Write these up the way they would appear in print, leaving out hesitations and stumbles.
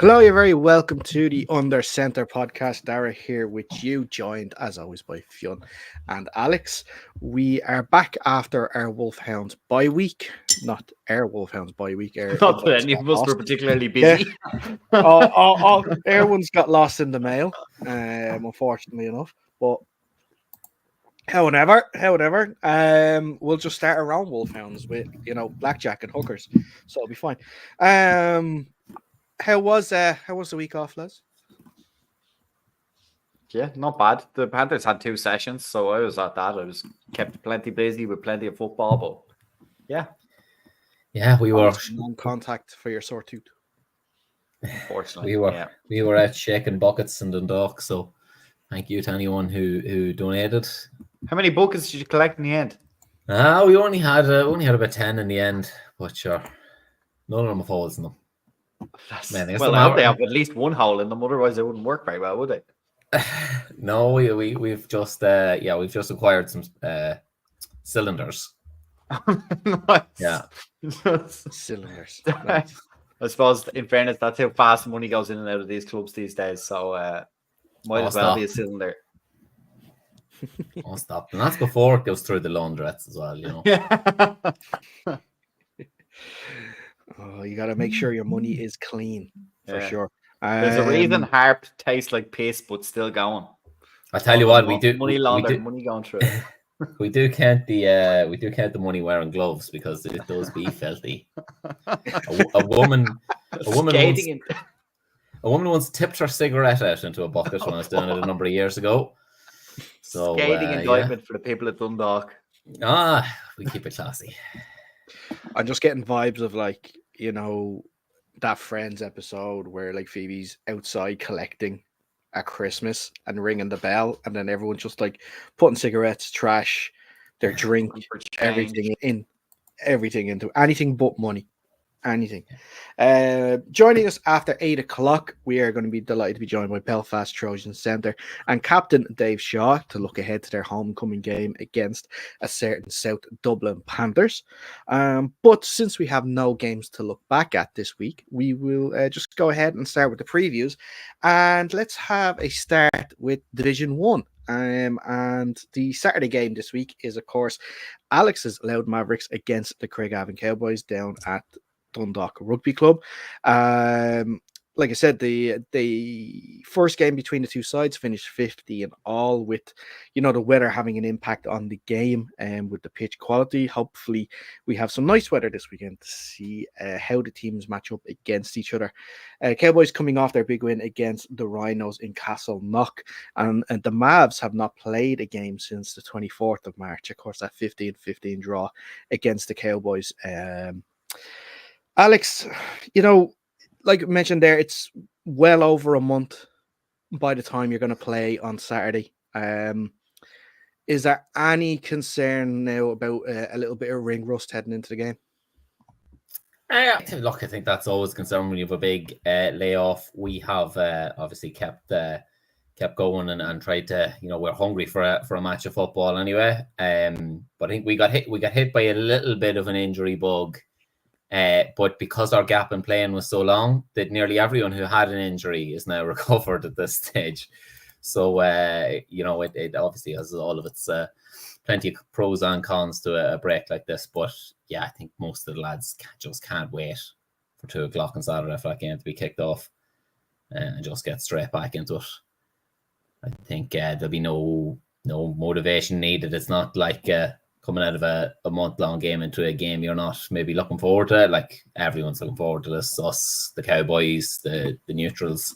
Hello, you're very welcome to the Under Center podcast. Dara here with you, joined as always by Fionn and Alex. We are back after our Wolfhounds bye week, not our Wolfhounds bye week. Not that any of us were particularly Yeah. busy. Everyone's got lost in the mail, unfortunately enough. But however, we'll just start around Wolfhounds with blackjack and hookers, so it'll be fine. How was the week off, Les? Yeah, not bad. The Panthers had 2 sessions, so I was at that. I was kept plenty busy with plenty of football, but yeah, we were non-contact for your sore tooth. Unfortunately, we were out shaking buckets in Dundalk. So thank you to anyone who donated. How many buckets did you collect in the end? We only had about 10 in the end, but sure, none of them have holes in them. Well, I hope they have at least one hole in them, otherwise they wouldn't work very well, would they? No, we've just acquired some cylinders. Nice. Yeah, Cylinders. Nice. I suppose, in fairness, that's how fast money goes in and out of these clubs these days. So might as well be a cylinder. Oh, stop! And that's before it goes through the laundrettes as well, you know. Yeah. Oh, you got to make sure your money is clean for sure. There's a reason harp tastes like piss, but still going. I tell you what, we do money laundered, money going through. We do count the money wearing gloves because it does be filthy. A woman once tipped her cigarette out into a bucket when I was doing it a number of years ago. So scathing indictment for the people at Dundalk. We keep it classy. I'm just getting vibes of that Friends episode where Phoebe's outside collecting at Christmas and ringing the bell, and then everyone's just putting cigarettes, trash, their drink, everything into anything but money. Anything. Joining us after 8 o'clock, we are going to be delighted to be joined by Belfast Trojans centre and captain Dave Shaw to look ahead to their homecoming game against a certain South Dublin Panthers. But since we have no games to look back at this week, we will just go ahead and start with the previews. And let's have a start with Division 1. And the Saturday game this week is, of course, Alex's Loud Mavericks against the Craigavon Cowboys down at Dundalk Rugby Club. Like I said, the first game between the two sides finished 50 and all, with the weather having an impact on the game and with the pitch quality. Hopefully we have some nice weather this weekend to see how the teams match up against each other. Cowboys coming off their big win against the Rhinos in Castleknock, and the Mavs have not played a game since the 24th of March. Of course, that 15-15 draw against the Cowboys. Alex, like I mentioned there, it's well over a month by the time you're going to play on Saturday. Is there any concern now about a little bit of ring rust heading into the game? Look, I think that's always a concern when you have a big layoff. We have obviously kept going and tried to, we're hungry for a match of football anyway. But I think we got hit by a little bit of an injury bug. But because our gap in playing was so long, that nearly everyone who had an injury is now recovered at this stage. So, it obviously has all of its plenty of pros and cons to a break like this. But yeah, I think most of the lads just can't wait for 2 o'clock on Saturday for that game to be kicked off and just get straight back into it. I think there'll be no motivation needed. It's not like coming out of a month-long game into a game you're not maybe looking forward to. Like, everyone's looking forward to this, us, the Cowboys, the neutrals.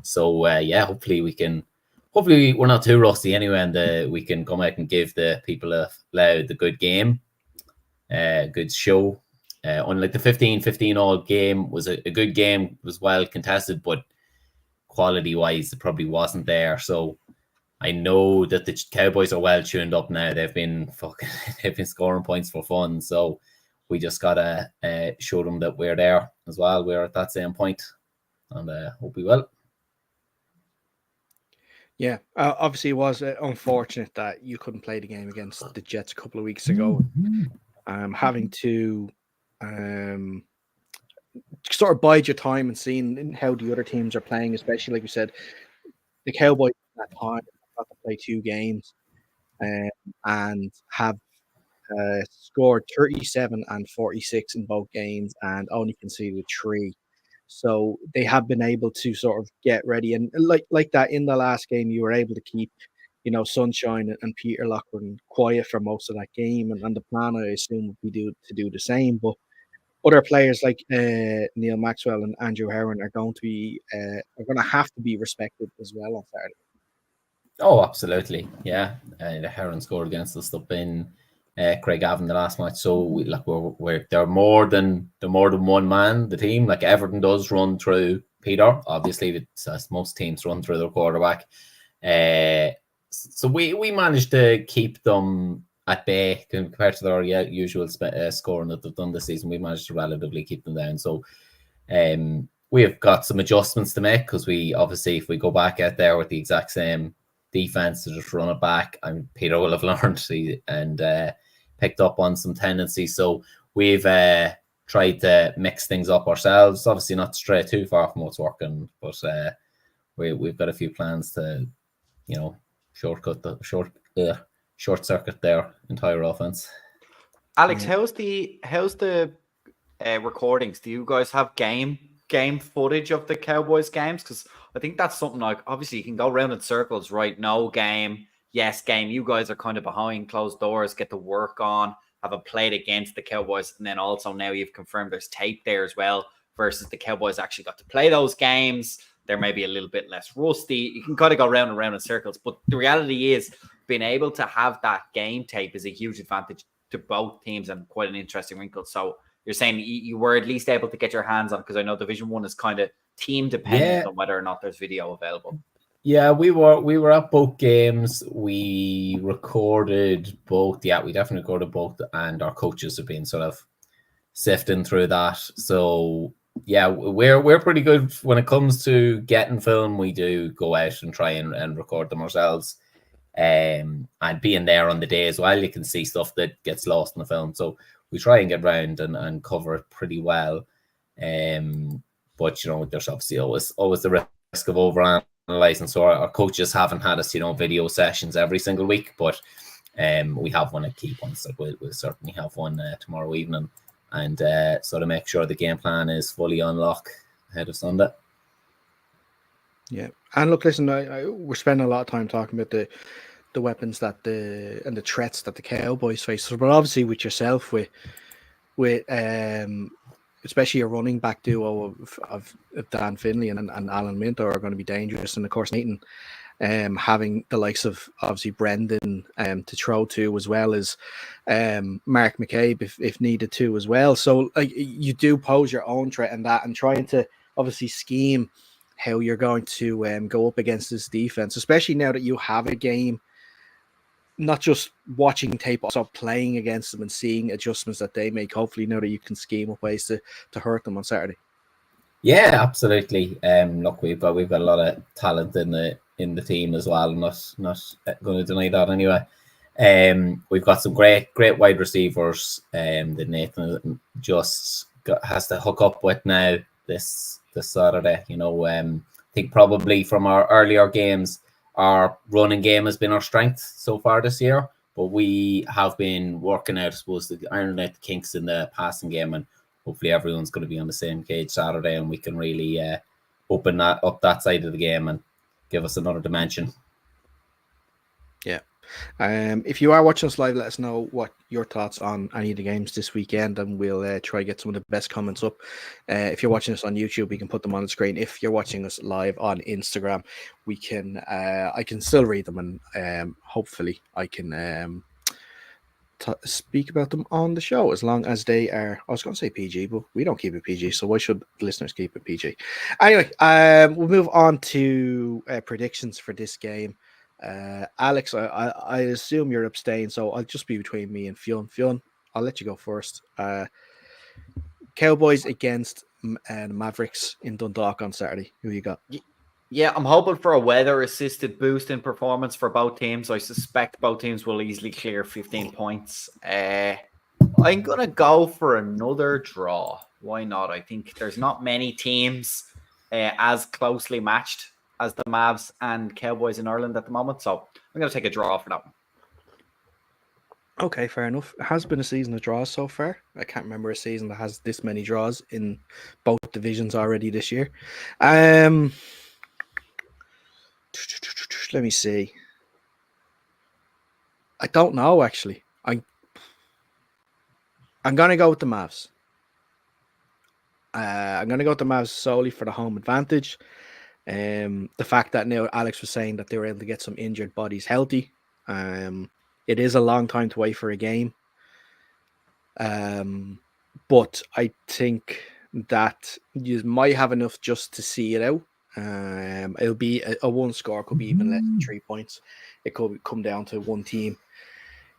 So hopefully we're not too rusty anyway, and we can come out and give the people of Loud the good game, good show. Unlike the 15-15 all game was a good game, it was well contested, but quality-wise it probably wasn't there. So I know that the Cowboys are well tuned up now. They've been scoring points for fun. So we just gotta show them that we're there as well. We're at that same point, and hope we will. Yeah, obviously it was unfortunate that you couldn't play the game against the Jets a couple of weeks ago. Having to sort of bide your time and seeing how the other teams are playing, especially like we said, the Cowboys at that time got to play 2 games and have scored 37 and 46 in both games and only conceded 3. So they have been able to sort of get ready, and like that in the last game, you were able to keep, Sunshine and Peter Loughlin quiet for most of that game, and the plan I assume would be to do the same. But other players like Neil Maxwell and Andrew Heron are going to have to be respected as well on Saturday. Oh, absolutely, yeah. The Heron scored against us up in Craigavon the last match, so we're they're more than one man. The team, like Everton, does run through Peter. Obviously, as most teams run through their quarterback. So we managed to keep them at bay compared to their usual scoring that they've done this season. We managed to relatively keep them down. So we have got some adjustments to make, because we obviously, if we go back out there with the exact same defense to just run it back, and Peter will have learned and picked up on some tendencies. So we've tried to mix things up ourselves. Obviously, not stray too far from what's working, but we've got a few plans to, short circuit their entire offense. Alex, how's the recordings? Do you guys have game footage of the Cowboys games? Because I think that's something like, obviously you can go around in circles, right? No game, yes game. You guys are kind of behind closed doors, get to work on, haven't played against the Cowboys, and then also now you've confirmed there's tape there as well, versus the Cowboys actually got to play those games. They're maybe a little bit less rusty. You can kind of go round and round in circles, but the reality is being able to have that game tape is a huge advantage to both teams and quite an interesting wrinkle. So you're saying you were at least able to get your hands on, because I know Division 1 is kind of team dependent on whether or not there's video available. Yeah, we were at both games. We recorded both. Yeah, we definitely recorded both, and our coaches have been sort of sifting through that. So yeah, we're pretty good when it comes to getting film. We do go out and try and record them ourselves. And being there on the day as well, you can see stuff that gets lost in the film. So we try and get round and cover it pretty well. But there's obviously always the risk of overanalyzing. So our coaches haven't had us, video sessions every single week, but we have one at key points. So we'll certainly have one tomorrow evening, and sort of make sure the game plan is fully on lock ahead of Sunday. Yeah, and look, listen, we're spending a lot of time talking about the weapons and the threats that the Cowboys face. But obviously, with yourself, with especially a running back duo of Dan Finley and Alan Minto are going to be dangerous, and of course Nathan, having the likes of obviously Brendan to throw to, as well as Mark McCabe if needed to as well. So you do pose your own threat in that, and trying to obviously scheme how you're going to go up against this defense, especially now that you have a game, not just watching tape, also playing against them and seeing adjustments that they make. Hopefully now that you can scheme up ways to hurt them on Saturday. Yeah, absolutely. Look, we've got a lot of talent in the team as well. I'm not going to deny that anyway. We've got some great wide receivers that Nathan just has to hook up with now this Saturday. I think probably from our earlier games, our running game has been our strength so far this year, but we have been working out, I suppose, to iron out the kinks in the passing game, and hopefully everyone's going to be on the same page Saturday, and we can really open up that side of the game and give us another dimension. Yeah. If you are watching us live, let us know what your thoughts on any of the games this weekend, and we'll try to get some of the best comments up. If you're watching us on YouTube, we can put them on the screen. If you're watching us live on Instagram, we can I can still read them, and hopefully I can speak about them on the show, as long as they are, I was going to say PG, but we don't keep it PG, so why should listeners keep it PG? Anyway, we'll move on to predictions for this game. Alex, I assume you're abstaining, so I'll just be between me and Fionn. Fionn, I'll let you go first. Cowboys against Mavericks in Dundalk on Saturday. Who you got? Yeah, I'm hoping for a weather-assisted boost in performance for both teams. I suspect both teams will easily clear 15 points. I I'm going to go for another draw. Why not? I think there's not many teams as closely matched as the Mavs and Cowboys in Ireland at the moment. So I'm going to take a draw for that one. Okay, fair enough. It has been a season of draws so far. I can't remember a season that has this many draws in both divisions already this year. Let me see. I don't know, actually. I'm going to go with the Mavs. I'm going to go with the Mavs solely for the home advantage. The fact that now Alex was saying that they were able to get some injured bodies healthy. It is a long time to wait for a game. But I think that you might have enough just to see it out. It'll be a one score, could be even less than 3 points. It could come down to one team,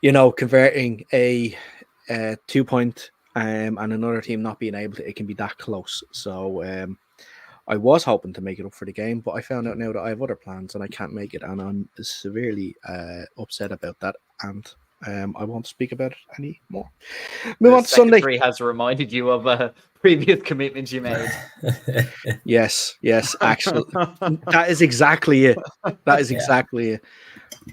converting a 2 point and another team not being able to. It can be that close. So I was hoping to make it up for the game, but I found out now that I have other plans and I can't make it, and I'm severely upset about that. And I won't speak about it anymore. Move on to Sunday. Secretary has reminded you of a previous commitment you made. Yes, actually, that is exactly it. That is exactly it.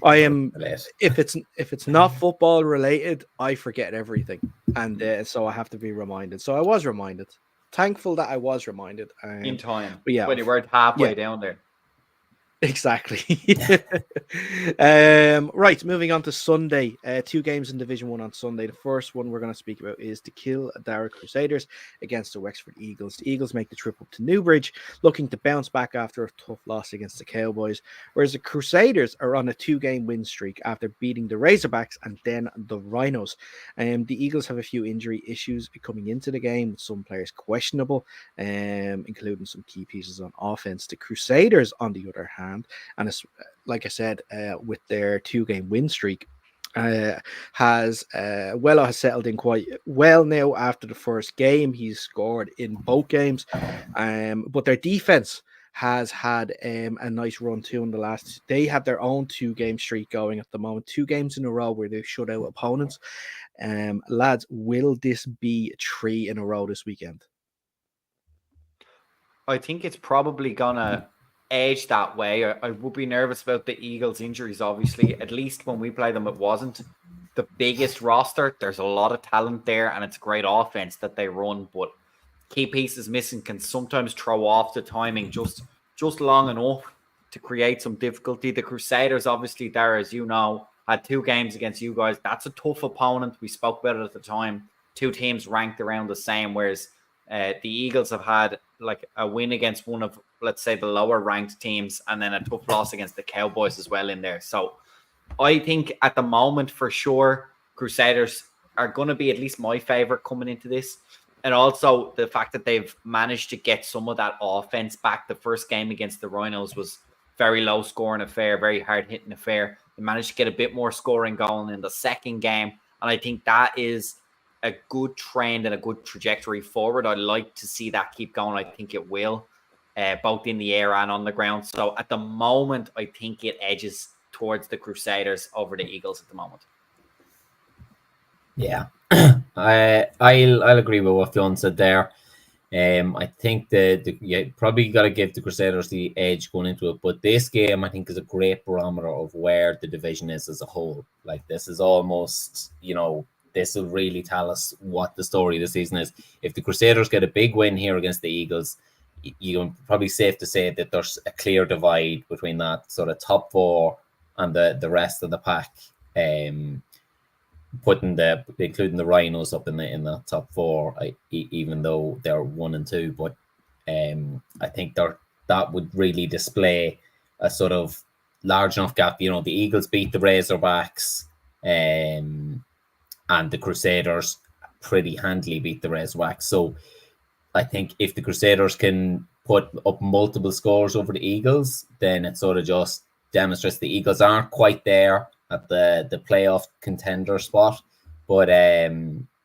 I am. If it's not football related, I forget everything, and so I have to be reminded. So I was reminded. Thankful that I was reminded in time. But yeah, when you weren't halfway down there. Exactly. Right, moving on to Sunday. 2 games in Division 1 on Sunday. The first one we're going to speak about is the Kildare Crusaders against the Wexford Eagles. The Eagles make the trip up to Newbridge, looking to bounce back after a tough loss against the Cowboys, whereas the Crusaders are on a 2-game win streak after beating the Razorbacks and then the Rhinos. The Eagles have a few injury issues coming into the game, with some players questionable, including some key pieces on offense. The Crusaders, on the other hand, and it's, like I said, with their 2-game win streak, has settled in quite well now after the first game. He's scored in both games, but their defense has had a nice run too in the last. They have their own 2-game streak going at the moment, 2 games in a row where they've shut out opponents. Lads, will this be 3 in a row this weekend? I think it's probably gonna edge that way. I would be nervous about the Eagles' injuries, obviously. At least when we play them, it wasn't the biggest roster. There's a lot of talent there, and it's a great offense that they run, but key pieces missing can sometimes throw off the timing just long enough to create some difficulty. The Crusaders, obviously, there, as you know, had 2 games against you guys. That's a tough opponent. We spoke about it at the time. 2 teams ranked around the same, whereas the Eagles have had like a win against one of, let's say, the lower ranked teams, and then a tough loss against the Cowboys as well in there. So I think at the moment, for sure, Crusaders are going to be at least my favorite coming into this. And also the fact that they've managed to get some of that offense back. The first game against the Rhinos was very low scoring affair, very hard hitting affair. They managed to get a bit more scoring going in the second game. And I think that is a good trend and a good trajectory forward. I'd like to see that keep going. I think it will, both in the air and on the ground. So at the moment, I think it edges towards the Crusaders over the Eagles at the moment. Yeah, I'll agree with what Fionn said there. I think you probably got to give the Crusaders the edge going into it, but this game I think is a great barometer of where the division is as a whole. Like, this is almost, this will really tell us what the story of the season is. If the Crusaders get a big win here against the Eagles, you're probably safe to say that there's a clear divide between that sort of top 4 and the rest of the pack. Including the Rhinos up in the top 4, even though they're 1 and 2. But I think that would really display a sort of large enough gap. The Eagles beat the Razorbacks, and the Crusaders pretty handily beat the Razorbacks. So I think if the Crusaders can put up multiple scores over the Eagles, then it sort of just demonstrates the Eagles aren't quite there at the playoff contender spot, but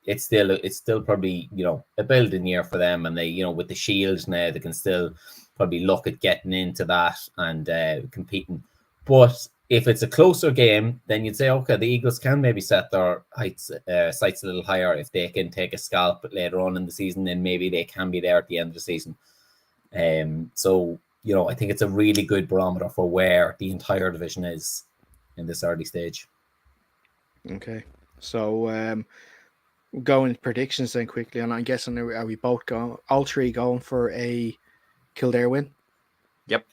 it's still probably a building year for them, and they with the Shield now they can still probably look at getting into that and competing. But if it's a closer game, then you'd say, okay, the Eagles can maybe set their sights a little higher. If they can take a scalp later on in the season, then maybe they can be there at the end of the season. So, I think it's a really good barometer for where the entire division is in this early stage. Okay. So going predictions then quickly, and I'm guessing are we both going, all three going for a Kildare win? Yep.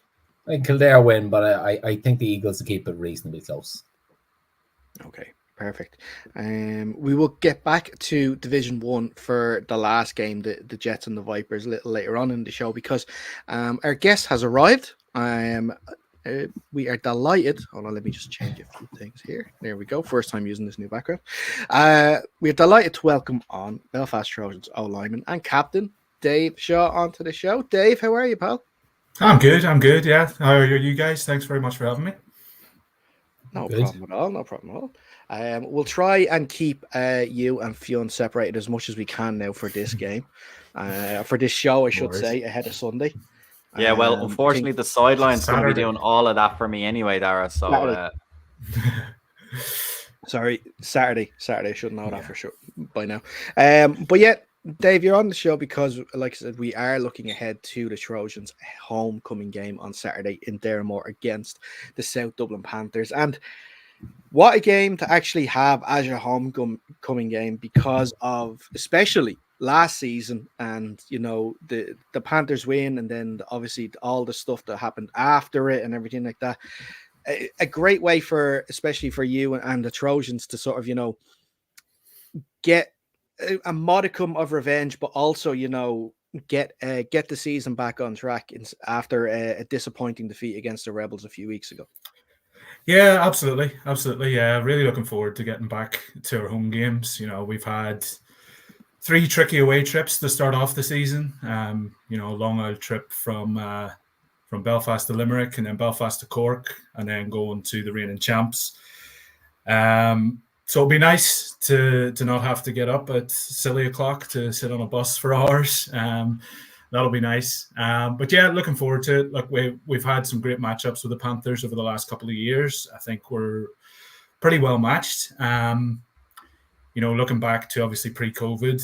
I think Kildare win, but I think the Eagles will keep it reasonably close. Okay, perfect. We will get back to Division 1 for the last game, the Jets and the Vipers, a little later on in the show, because our guest has arrived. We are delighted. Hold on, let me just change a few things here. There we go. First time using this new background. We are delighted to welcome on Belfast Trojans OLinemen and captain Dave Shaw onto the show. Dave, how are you, pal? I'm good. Yeah. How are you guys? Thanks very much for having me. No problem at all. We'll try and keep you and Fionn separated as much as we can now for this game. For this show, I should say, ahead of Sunday. Yeah, well, unfortunately, the sideline's going to be doing all of that for me anyway, Dara. So, sorry, Saturday. I should know that for sure by now. But yeah, Dave, you're on the show because, like I said, we are looking ahead to the Trojans' homecoming game on Saturday in Derrimore against the South Dublin Panthers. And what a game to actually have as your homecoming game, because of especially last season and the Panthers win, and then obviously all the stuff that happened after it and everything like that. A great way especially for you and the Trojans to sort of get a modicum of revenge, but also get the season back on track after a disappointing defeat against the Rebels a few weeks ago. Yeah, absolutely. Yeah, really looking forward to getting back to our home games. We've had 3 tricky away trips to start off the season. A long old trip from Belfast to Limerick, and then Belfast to Cork, and then going to the reigning champs. So it'll be nice to not have to get up at silly o'clock to sit on a bus for hours. That'll be nice. But yeah, looking forward to it. Look, we've had some great matchups with the Panthers over the last couple of years. I think we're pretty well matched. Looking back to obviously pre-COVID,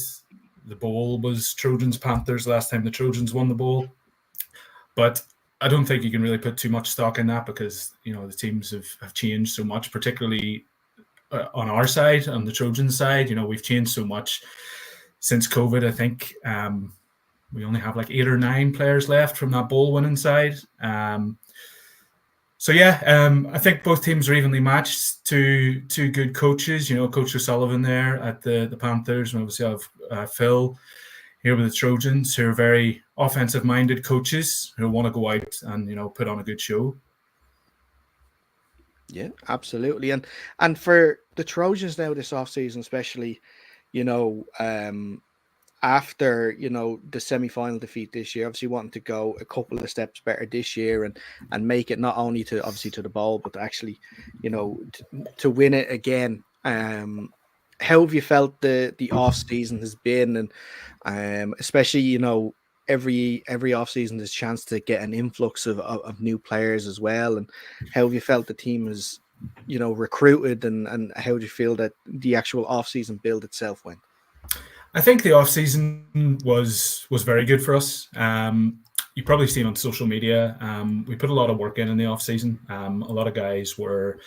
the bowl was Trojans Panthers last time the Trojans won the bowl. But I don't think you can really put too much stock in that, because the teams have changed so much, particularly on our side, on the Trojan side. We've changed so much since COVID. I think we only have like 8 or 9 players left from that bowl winning side. So yeah, I think both teams are evenly matched. Two good coaches. Coach O'Sullivan there at the Panthers, and obviously I have Phil here with the Trojans, who are very offensive-minded coaches who want to go out and put on a good show. Yeah, absolutely. And for the Trojans now this offseason, especially, after, the semi-final defeat this year, obviously wanting to go a couple of steps better this year and make it not only to the bowl, but to actually, to win it again. How have you felt the off season has been, and especially, every off season there's a chance to get an influx of new players as well, and how have you felt the team is, recruited, and how do you feel that the actual off season build itself went? I think the off season was very good for us. You've probably seen on social media, we put a lot of work in the off season. A lot of guys were,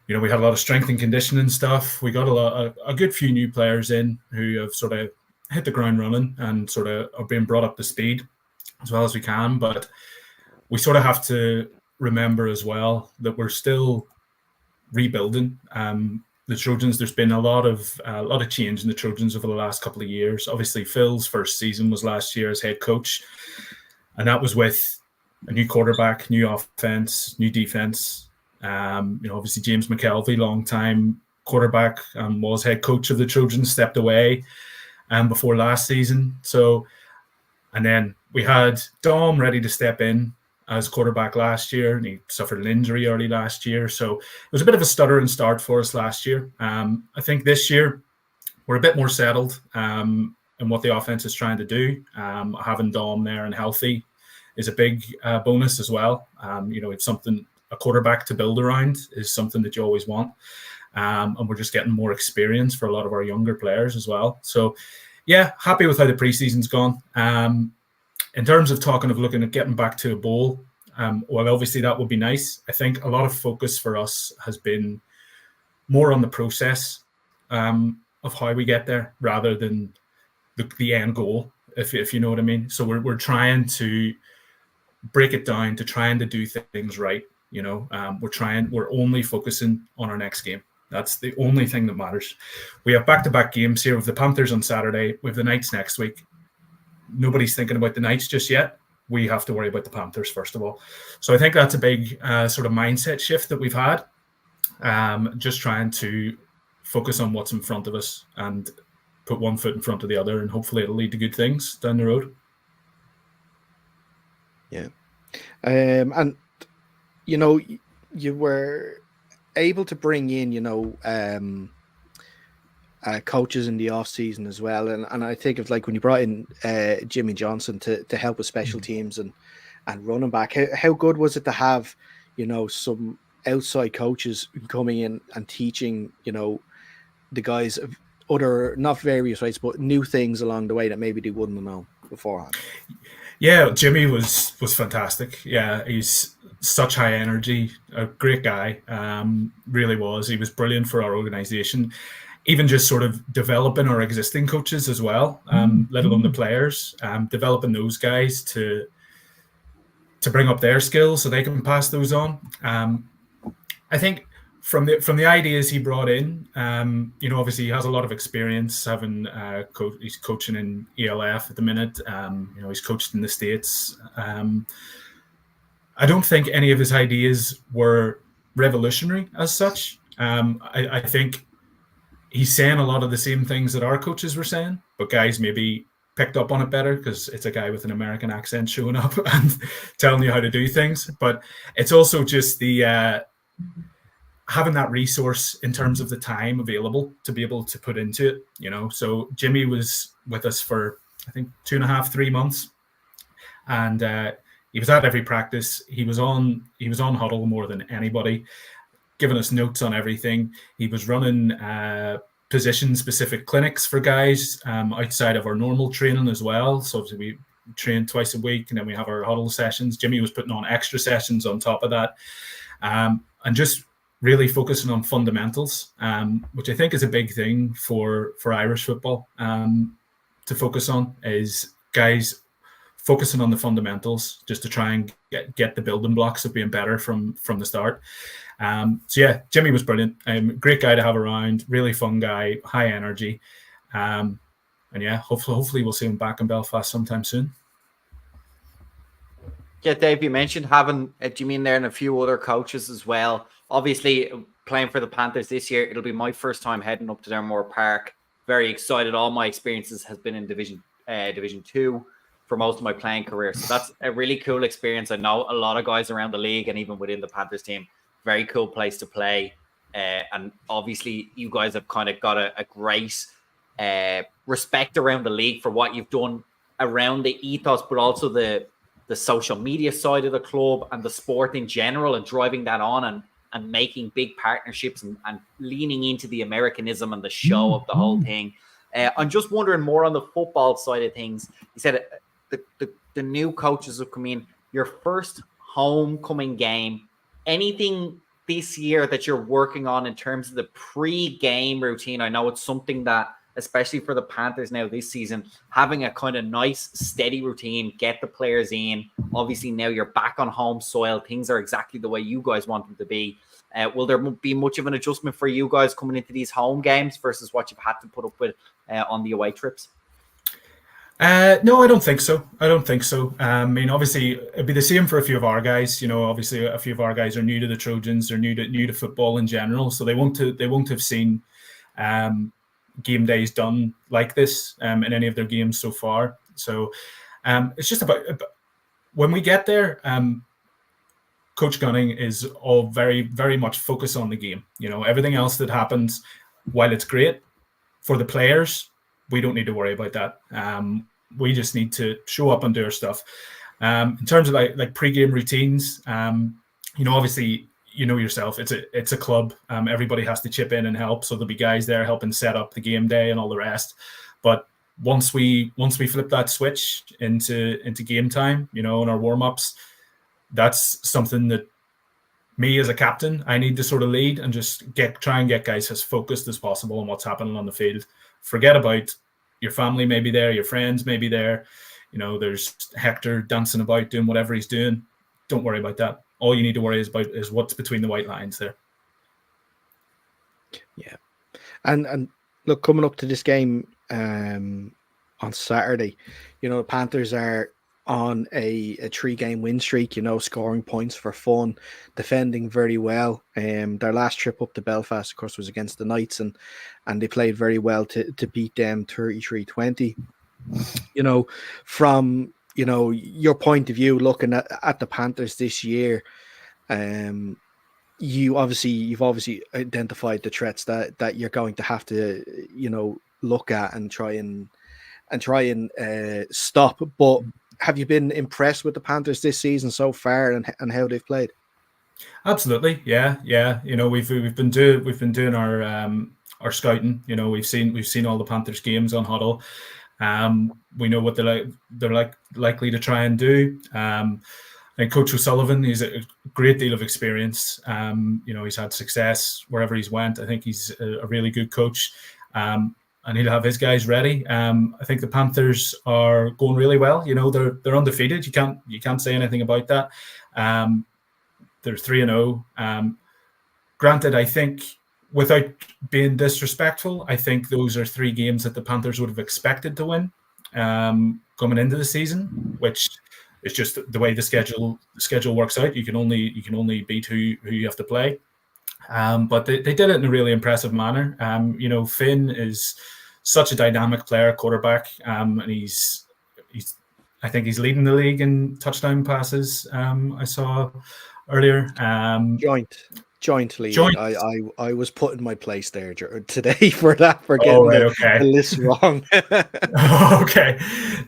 we had a lot of strength and conditioning stuff. We got a good few new players in who have sort of hit the ground running and sort of are being brought up to speed as well as we can. But we sort of have to remember as well that we're still rebuilding. The Trojans, there's been a lot of change in the Trojans over the last couple of years. Obviously, Phil's first season was last year as head coach, and that was with a new quarterback, new offense, new defense. Obviously James McKelvey, long-time quarterback, was head coach of the Trojans, stepped away before last season. So, and then we had Dom ready to step in as quarterback last year, and he suffered an injury early last year. So it was a bit of a stutter and start for us last year. I think this year we're a bit more settled in what the offense is trying to do. Having Dom there and healthy is a big bonus as well. It's something a quarterback to build around is something that you always want. And we're just getting more experience for a lot of our younger players as well. So, yeah, happy with how the preseason's gone. In terms of looking at getting back to a bowl, well, obviously that would be nice. I think a lot of focus for us has been more on the process of how we get there rather than the end goal, if you know what I mean. So we're trying to break it down to trying to do things right. We're only focusing on our next game. That's the only thing that matters. We have back-to-back games here with the Panthers on Saturday, with the Knights next week. Nobody's thinking about the Knights just yet. We have to worry about the Panthers first of all. So I think that's a big sort of mindset shift that we've had. Just trying to focus on what's in front of us and put one foot in front of the other, and hopefully it'll lead to good things down the road. Yeah. And, you were able to bring in, coaches in the off season as well. And I think of like when you brought in Jimmy Johnson to help with special teams and running back, how good was it to have, some outside coaches coming in and teaching, the guys other, not various ways, but new things along the way that maybe they wouldn't have known beforehand? Yeah, Jimmy was fantastic. Yeah, he's such high energy, a great guy. Really was. He was brilliant for our organization. Even just sort of developing our existing coaches as well, let alone the players, developing those guys to bring up their skills so they can pass those on. I think from the ideas he brought in, obviously he has a lot of experience having he's coaching in ELF at the minute. He's coached in the States. I don't think any of his ideas were revolutionary as such. I think he's saying a lot of the same things that our coaches were saying, but guys maybe picked up on it better because it's a guy with an American accent showing up and telling you how to do things. But it's also just the having that resource in terms of the time available to be able to put into it, So Jimmy was with us for, I think, 2.5, 3 months. And he was at every practice. He was on huddle more than anybody, giving us notes on everything. He was running position-specific clinics for guys outside of our normal training as well. So we train twice a week, and then we have our huddle sessions. Jimmy was putting on extra sessions on top of that, and just really focusing on fundamentals, which I think is a big thing for Irish football to focus on, is guys focusing on the fundamentals just to try and get the building blocks of being better from the start. So yeah, Jimmy was brilliant. Great guy to have around, really fun guy, high energy. And yeah, hopefully we'll see him back in Belfast sometime soon. Yeah, Dave, you mentioned having Jimmy in there and a few other coaches as well. Obviously, playing for the Panthers this year, it'll be my first time heading up to Dermore Park. Very excited. All my experiences has been in Division 2 for most of my playing career. So that's a really cool experience. I know a lot of guys around the league and even within the Panthers team. Very cool place to play. And obviously, you guys have kind of got a great respect around the league for what you've done around the ethos, but also the social media side of the club and the sport in general, and driving that on and making big partnerships and leaning into the Americanism and the show of the whole thing. I'm just wondering more on the football side of things. You said the new coaches have come in. Your first homecoming game, anything this year that you're working on in terms of the pre-game routine? I know it's something that, especially for the Panthers now this season, having a kind of nice, steady routine, get the players in. Obviously, now you're back on home soil. Things are exactly the way you guys want them to be. Will there be much of an adjustment for you guys coming into these home games versus what you've had to put up with on the away trips? No, I don't think so. I mean, obviously, it'd be the same for a few of our guys. Obviously, a few of our guys are new to the Trojans. They're new to football in general, so they won't have seen game days done like this in any of their games so far. So it's just about when we get there. Coach Gunning is all very, very much focused on the game. Everything else that happens, while it's great for the players, we don't need to worry about that. We just need to show up and do our stuff. In terms of like pre-game routines, obviously, yourself, it's a club. Everybody has to chip in and help. So there'll be guys there helping set up the game day and all the rest. But once we flip that switch into game time, in our warm-ups, that's something that me as a captain, I need to sort of lead and just try and get guys as focused as possible on what's happening on the field. Forget about your family may be there, your friends may be there. There's Hector dancing about doing whatever he's doing. Don't worry about that. All you need to worry about is what's between the white lines there. Yeah. And look, coming up to this game on Saturday, the Panthers are on a 3-game win streak, scoring points for fun, defending very well. Their last trip up to Belfast, of course, was against the Knights, and they played very well to beat them 33-20. From your point of view, looking at the Panthers this year, you've obviously identified the threats that you're going to have to look at and try and stop. But have you been impressed with the Panthers this season so far and how they've played? Absolutely, yeah. We've been doing our scouting. We've seen all the Panthers games on Huddle. We know what they're likely to try and do. And Coach O'Sullivan, he's a great deal of experience. He's had success wherever he's went. I think he's a really good coach. And he'll have his guys ready. I think the Panthers are going really well. They're undefeated. You can't say anything about that. They're 3-0. Granted, I think without being disrespectful, I think those are 3 games that the Panthers would have expected to win coming into the season, which is just the way the schedule works out. You can only beat who you have to play. But they did it in a really impressive manner. Finn is such a dynamic player, quarterback, and I think he's leading the league in touchdown passes. I saw earlier. Jointly. I was put in my place there today for getting the list wrong. Okay,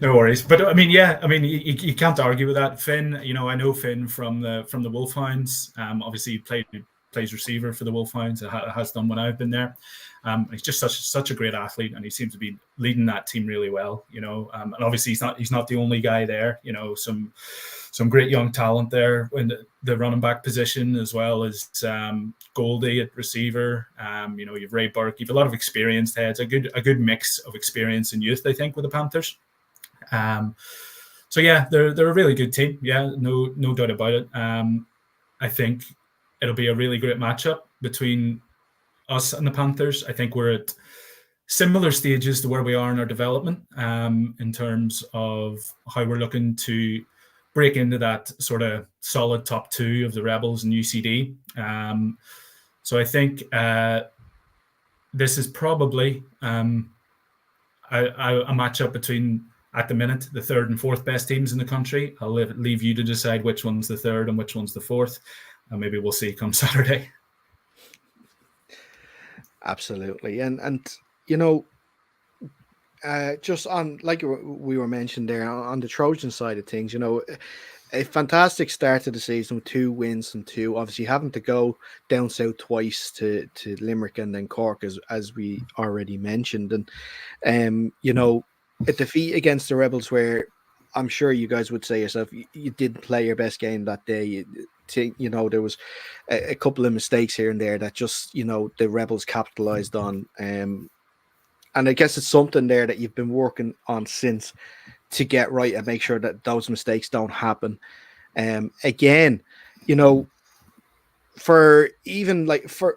no worries. But you can't argue with that. Finn, I know Finn from the Wolfhounds. Obviously, he plays receiver for the Wolfhounds. Has done when I've been there. He's just such a great athlete, and he seems to be leading that team really well. And obviously he's not the only guy there. Some great young talent there in the running back position, as well as Goldie at receiver. You've Ray Burke. You've a lot of experienced heads. A good mix of experience and youth, I think, with the Panthers. So yeah, they're a really good team. Yeah, no doubt about it. I think it'll be a really great matchup between us and the Panthers. I think we're at similar stages to where we are in our development in terms of how we're looking to break into that sort of solid top 2 of the Rebels and UCD. So I think this is probably a matchup between, at the minute, the 3rd and 4th best teams in the country. I'll leave you to decide which one's the 3rd and which one's the 4th. And maybe we'll see come Saturday. Absolutely. And just on, like we were mentioned there, on the Trojan side of things, a fantastic start to the season with 2 wins and 2, obviously having to go down south twice to Limerick and then Cork, as we already mentioned. And, a defeat against the Rebels where I'm sure you guys would say yourself, you didn't play your best game that day. There was a couple of mistakes here and there that just, the Rebels capitalized on. And I guess it's something there that you've been working on since to get right and make sure that those mistakes don't happen. Again, for even like for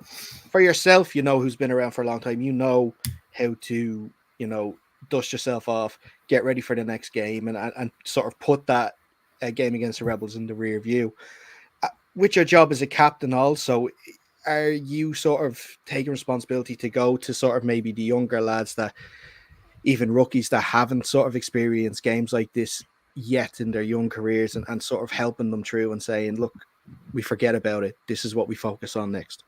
yourself, who's been around for a long time, how to, dust yourself off, get ready for the next game and sort of put that game against the Rebels in the rear view. With your job as a captain also, are you sort of taking responsibility to go to sort of maybe the younger lads, that even rookies that haven't sort of experienced games like this yet in their young careers, and sort of helping them through and saying, look, we forget about it. This is what we focus on next.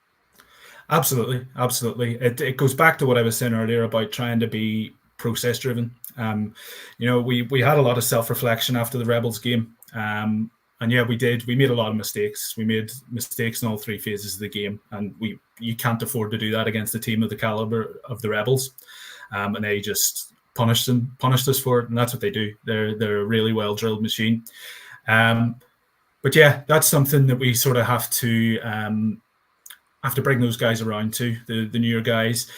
Absolutely. It goes back to what I was saying earlier about trying to be process driven. We had a lot of self-reflection after the Rebels game. yeah, we did. We made a lot of mistakes. We made mistakes in all three phases of the game, and you can't afford to do that against a team of the caliber of the Rebels. And they just punished us for it, and that's what they do. They're a really well drilled machine. But yeah, that's something that we sort of have to bring those guys around to, the newer guys.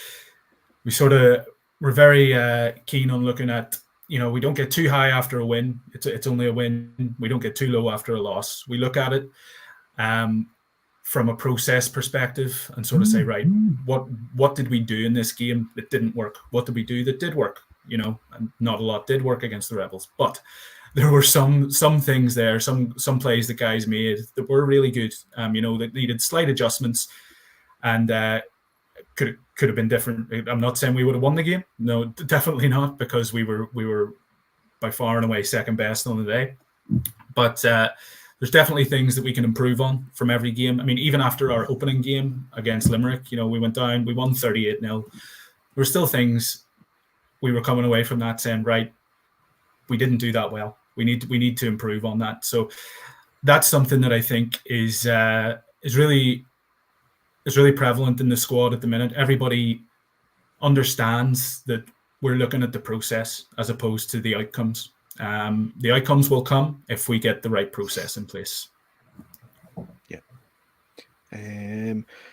We're very keen on looking at, we don't get too high after a win. It's only a win. We don't get too low after a loss. We look at it from a process perspective and sort of say, right, what did we do in this game that didn't work? What did we do that did work? And not a lot did work against the Rebels, but there were some things there, some plays the guys made that were really good. That needed slight adjustments, and could have been different. I'm not saying we would have won the game. No, definitely not, because we were by far and away second best on the day. But there's definitely things that we can improve on from every game. I mean, even after our opening game against Limerick, we went down, we won 38-0. There were still things we were coming away from that saying, right, we didn't do that well. We need to improve on that. So that's something that I think is really prevalent in the squad at the minute. Everybody understands that we're looking at the process as opposed to the outcomes. The outcomes will come if we get the right process in place. Yeah.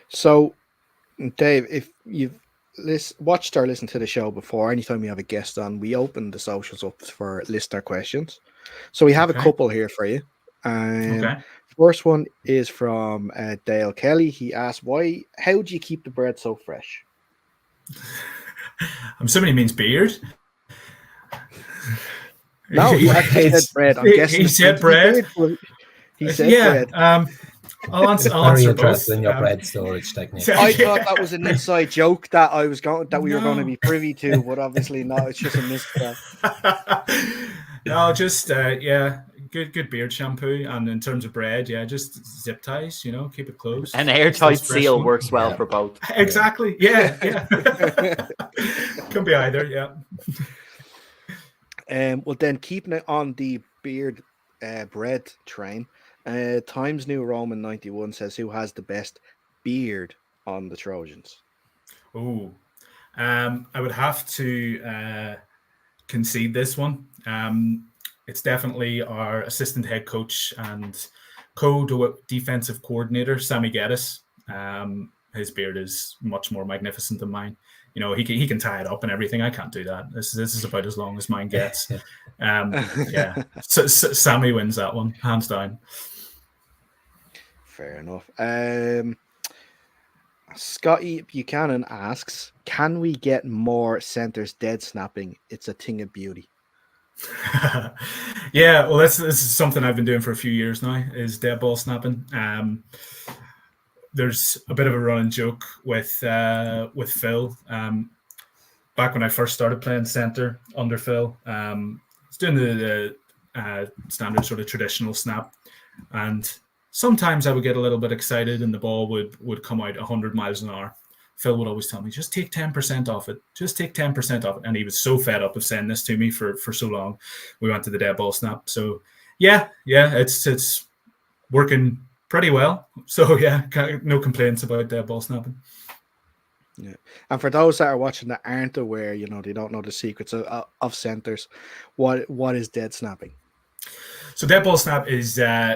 So, Dave, if you've watched or listened to the show before, anytime we have a guest on, we open the socials up for listener questions. So we have a couple here for you. First one is from Dale Kelly. He asked, how do you keep the bread so fresh? I'm assuming he means beard. No, he said bread. I'm guessing he said bread. He said bread. I'll answer Very both. interested in your bread storage technique. I thought that was an inside joke that we were going to be privy to, but obviously not. It's just a misstep. No, just good beard shampoo, and in terms of bread, just zip ties. Keep it closed. An airtight seal works well for both. Exactly. Yeah. Can be either. Yeah. Well, then keeping it on the beard bread train. Times New Roman 91 says, who has the best beard on the Trojans? Oh, I would have to concede this one. It's definitely our assistant head coach and co-defensive coordinator, Sammy Geddes. His beard is much more magnificent than mine. He can tie it up and everything. I can't do that. This is about as long as mine gets. So Sammy wins that one, hands down. Fair enough. Scotty Buchanan asks, can we get more centers dead snapping? It's a thing of beauty. Yeah, well, this is something I've been doing for a few years now, is dead ball snapping. There's a bit of a running joke with Phil. Back when I first started playing center under Phil, I was doing the standard sort of traditional snap, and sometimes I would get a little bit excited and the ball would come out 100 miles an hour. Phil would always tell me, just take 10% off it. Just take 10% off it. And he was so fed up of saying this to me for so long. We went to the dead ball snap. So yeah, it's working pretty well. So yeah, no complaints about dead ball snapping. Yeah, and for those that are watching that aren't aware, they don't know the secrets of centers. What is dead snapping? So dead ball snap is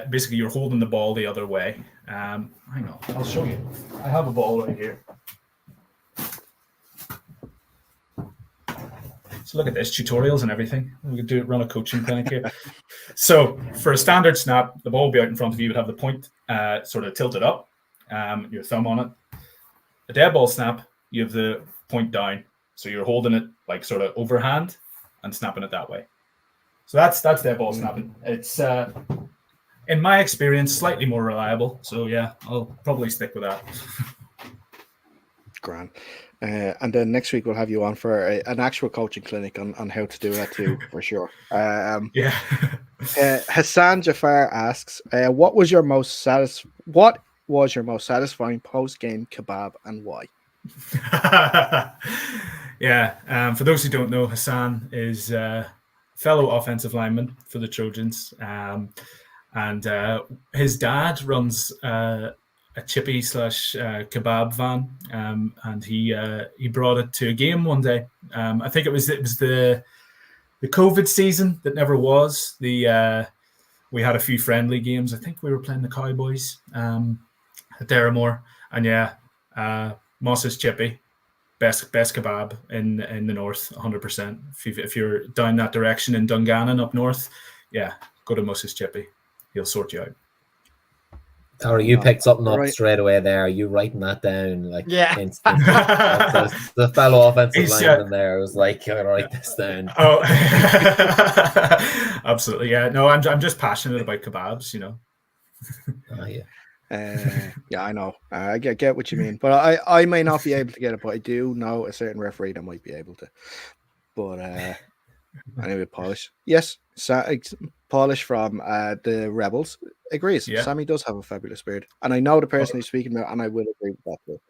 basically you're holding the ball the other way. Hang on, I'll show you. I have a ball right here. So look at this, tutorials and everything. We could run a coaching clinic here. So for a standard snap, the ball will be out in front of you. You would have the point sort of tilted up, your thumb on it. A dead ball snap, you have the point down. So you're holding it like sort of overhand and snapping it that way. So that's dead ball snapping. It's, in my experience, slightly more reliable. So yeah, I'll probably stick with that. Grand. And then next week we'll have you on for an actual coaching clinic on how to do that too, for sure. Hassan Jafar asks, what was your most satisfying post-game kebab and why? For those who don't know, Hassan is fellow offensive lineman for the Trojans, and his dad runs a chippy / kebab van, and he brought it to a game one day. I think it was the COVID season that never was. We had a few friendly games. I think we were playing the Cowboys at Darramore, and Moss's chippy, best kebab in the north, 100%. If you're down that direction in Dungannon up north, go to Moss's chippy. He'll sort you out. Tara, you picked something up right. straight away there. Are you writing that down instantly? Yeah. The fellow offensive lineman there was like, "I'm gonna write this down." Oh, absolutely, yeah. No, I'm just passionate about kebabs, you know. Oh, yeah. I know. I get what you mean, but I may not be able to get it, but I do know a certain referee that might be able to. But anyway, Polish, yes, Polish from the Rebels agrees. Yeah. Sammy does have a fabulous beard, and I know the person he's speaking about, and I will agree with that too.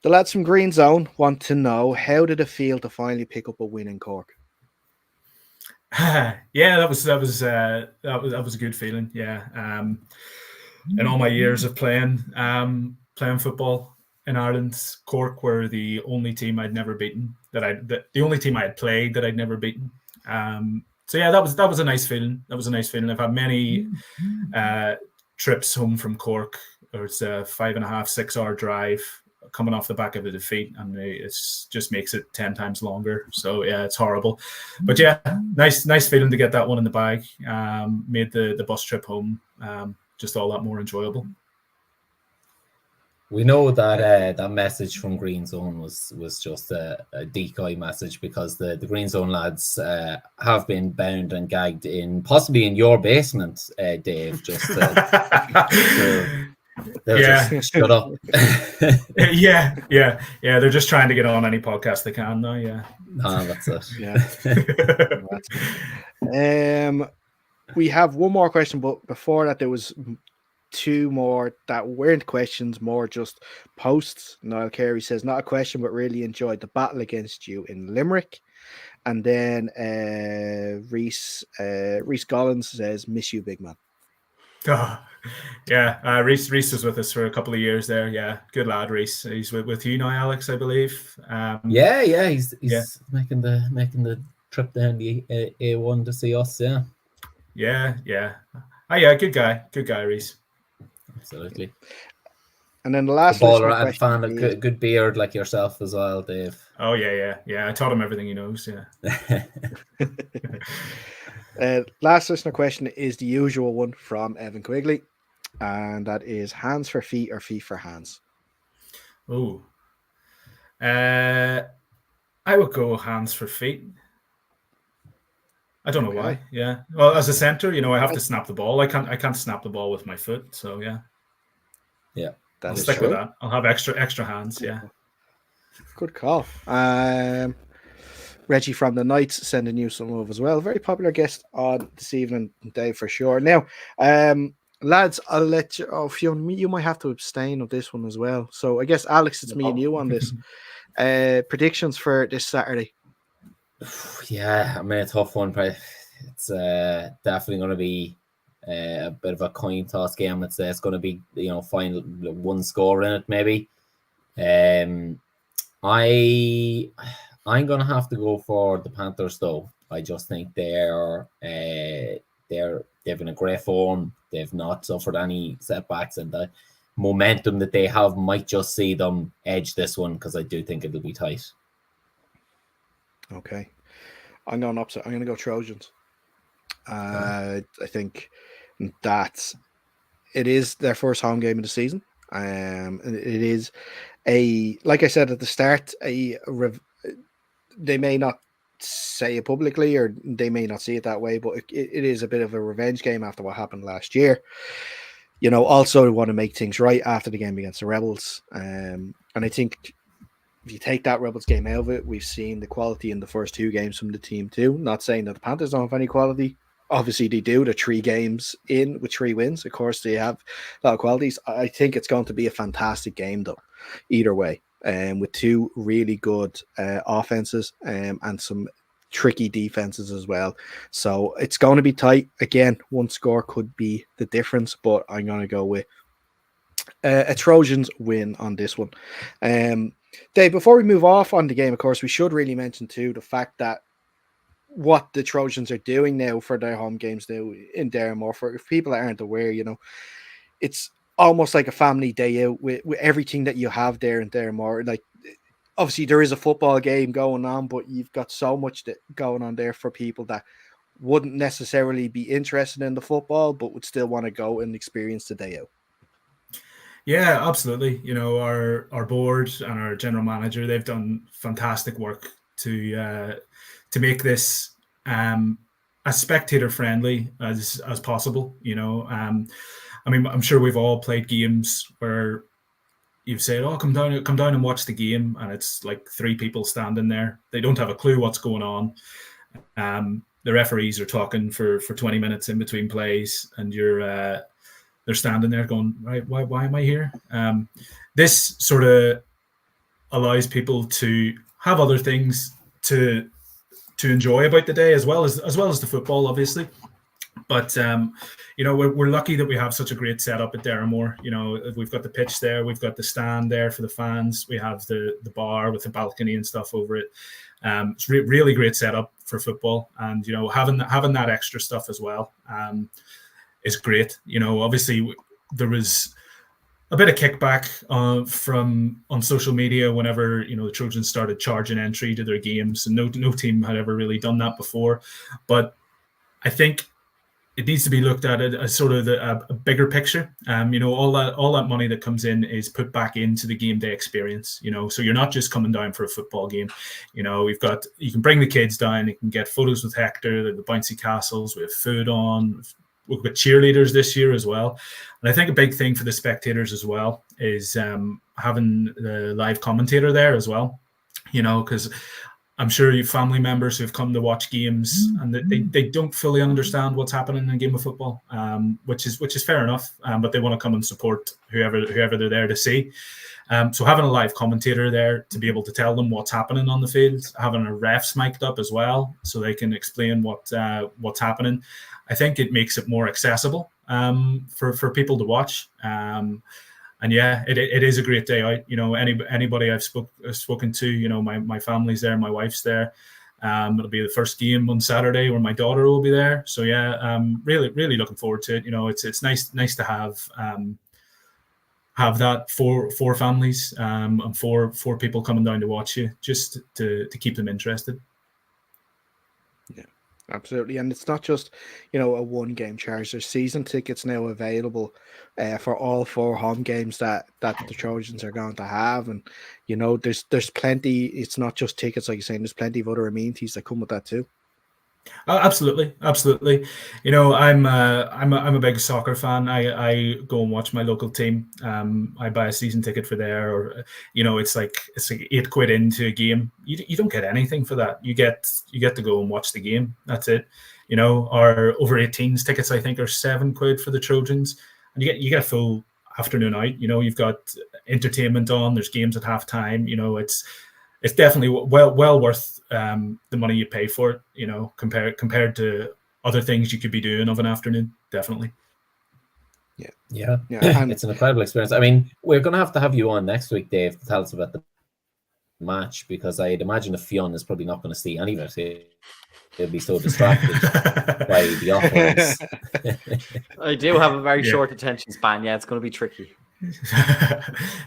The lads from Green Zone want to know, how did it feel to finally pick up a win in Cork? Yeah, that was a good feeling. Yeah, in all my years of playing football in Ireland, Cork were the only team I'd never beaten. The only team I had played that I'd never beaten. So yeah, that was a nice feeling. That was a nice feeling. I've had many trips home from Cork. It's a 5.5, 6 hour drive coming off the back of a defeat, and it just makes it 10 times longer. So yeah, it's horrible. But yeah, nice feeling to get that one in the bag. Made the bus trip home just all that more enjoyable. We know that that message from Green Zone was just a decoy message, because the Green Zone lads have been bound and gagged possibly in your basement, Dave. Just just shut up. yeah. They're just trying to get on any podcast they can now. Yeah. No, that's it. Yeah. We have one more question, but before that, there was 2 more that weren't questions, more just posts. Niall Carey says, not a question, but really enjoyed the battle against you in Limerick. And then Reese Collins says, miss you, big man. Oh, yeah, Reese was with us for a couple of years there. Yeah, good lad, Reese. He's with you now, Alex, I believe. He's making the trip down the A1 to see us. Yeah. Oh yeah, good guy, Reese. Absolutely. And then the last baller and fan, a good beard like yourself as well, Dave. Oh yeah. I taught him everything he knows. Yeah. Last listener question is the usual one from Evan Quigley, and that is hands for feet or feet for hands. Oh, I would go hands for feet. I don't know why. Yeah. Well, as a center, I have to snap the ball. I can't snap the ball with my foot. So yeah. Yeah. I'll stick with that. I'll have extra hands. Yeah. Good call. Reggie from the Knights sending you some love as well. Very popular guest on this evening, Dave, for sure. Now, lads, I'll let you. Oh, Fionn, you might have to abstain of this one as well. So I guess, Alex, it's me and you on this. Predictions for this Saturday. Yeah, I mean, a tough one. It's definitely going to be a bit of a coin toss game. It's going to be, final one score in it, maybe. I'm going to have to go for the Panthers, though. I just think they've been a great form. They've not suffered any setbacks, and the momentum that they have might just see them edge this one, because I do think it'll be tight. Okay. I'm going opposite. I'm going to go Trojans. I think that it is their first home game of the season. It is like I said at the start, they may not say it publicly, or they may not see it that way, but it is a bit of a revenge game after what happened last year. Also want to make things right after the game against the Rebels. And I think if you take that Rebels game out of it, we've seen the quality in the first 2 games from the team too. Not saying that the Panthers don't have any quality. Obviously they do. They're 3 games in with 3 wins. Of course they have a lot of qualities. I think it's going to be a fantastic game though, either way. With 2 really good offenses and some tricky defenses as well. So it's going to be tight. Again, one score could be the difference, but I'm going to go with a Trojans win on this one. Dave, before we move off on the game, of course, we should really mention too the fact that what the Trojans are doing now for their home games now in Derrimore. For if people aren't aware, it's almost like a family day out with everything that you have there in Derrimore. Like, obviously there is a football game going on, but you've got so much going on there for people that wouldn't necessarily be interested in the football, but would still want to go and experience the day out. Yeah, absolutely. Our board and our general manager, they've done fantastic work to make this as spectator friendly as possible. I mean, I'm sure we've all played games where you've said, "Oh, come down and watch the game," and it's like 3 people standing there. They don't have a clue what's going on. The referees are talking for 20 minutes in between plays, and they're standing there going, "Right, why am I here?" This sort of allows people to have other things to enjoy about the day, as well as the football, obviously. But we're lucky that we have such a great setup at Derrimore. We've got the pitch there, we've got the stand there for the fans, we have the bar with the balcony and stuff over it. It's really great setup for football, and having that extra stuff as well is great. Obviously there was a bit of kickback on social media whenever the Trojans started charging entry to their games, and no team had ever really done that before. But I think it needs to be looked at as sort of a bigger picture. All that money that comes in is put back into the game day experience. So you're not just coming down for a football game. You can bring the kids down. You can get photos with Hector, the bouncy castles. We have food on. We've got cheerleaders this year as well. And I think a big thing for the spectators as well is having the live commentator there as well. Because I'm sure you have family members who've come to watch games and they don't fully understand what's happening in a game of football, which is fair enough. But they want to come and support whoever they're there to see. So having a live commentator there to be able to tell them what's happening on the field, having a refs mic'd up as well so they can explain what's happening, I think it makes it more accessible for people to watch. And yeah, it is a great day out. Anybody I've spoken to, my family's there, my wife's there. It'll be the first game on Saturday where my daughter will be there. So yeah, really, really looking forward to it. It's nice to have that for families and for people coming down to watch you, just to keep them interested. Yeah, absolutely. And it's not just, a one game charge. There's season tickets now available for all 4 home games that the Trojans are going to have. And, there's plenty. It's not just tickets, like you're saying, there's plenty of other amenities that come with that too. Absolutely. I'm a big soccer fan. I go and watch my local team. I buy a season ticket for there, or it's like £8 into a game. You don't get anything for that. You get to go and watch the game. That's it. Our over 18s tickets I think are £7 for the Trojans, and you get a full afternoon out. You've got entertainment on. There's games at halftime. It's definitely well worth the money you pay for it, compared to other things you could be doing of an afternoon. Definitely. Yeah. It's an incredible experience. I mean, we're going to have you on next week, Dave, to tell us about the match, because I'd imagine that Fionn is probably not going to see any of it. He'll be so distracted by the offerings. I do have a very short attention span. Yeah, it's going to be tricky.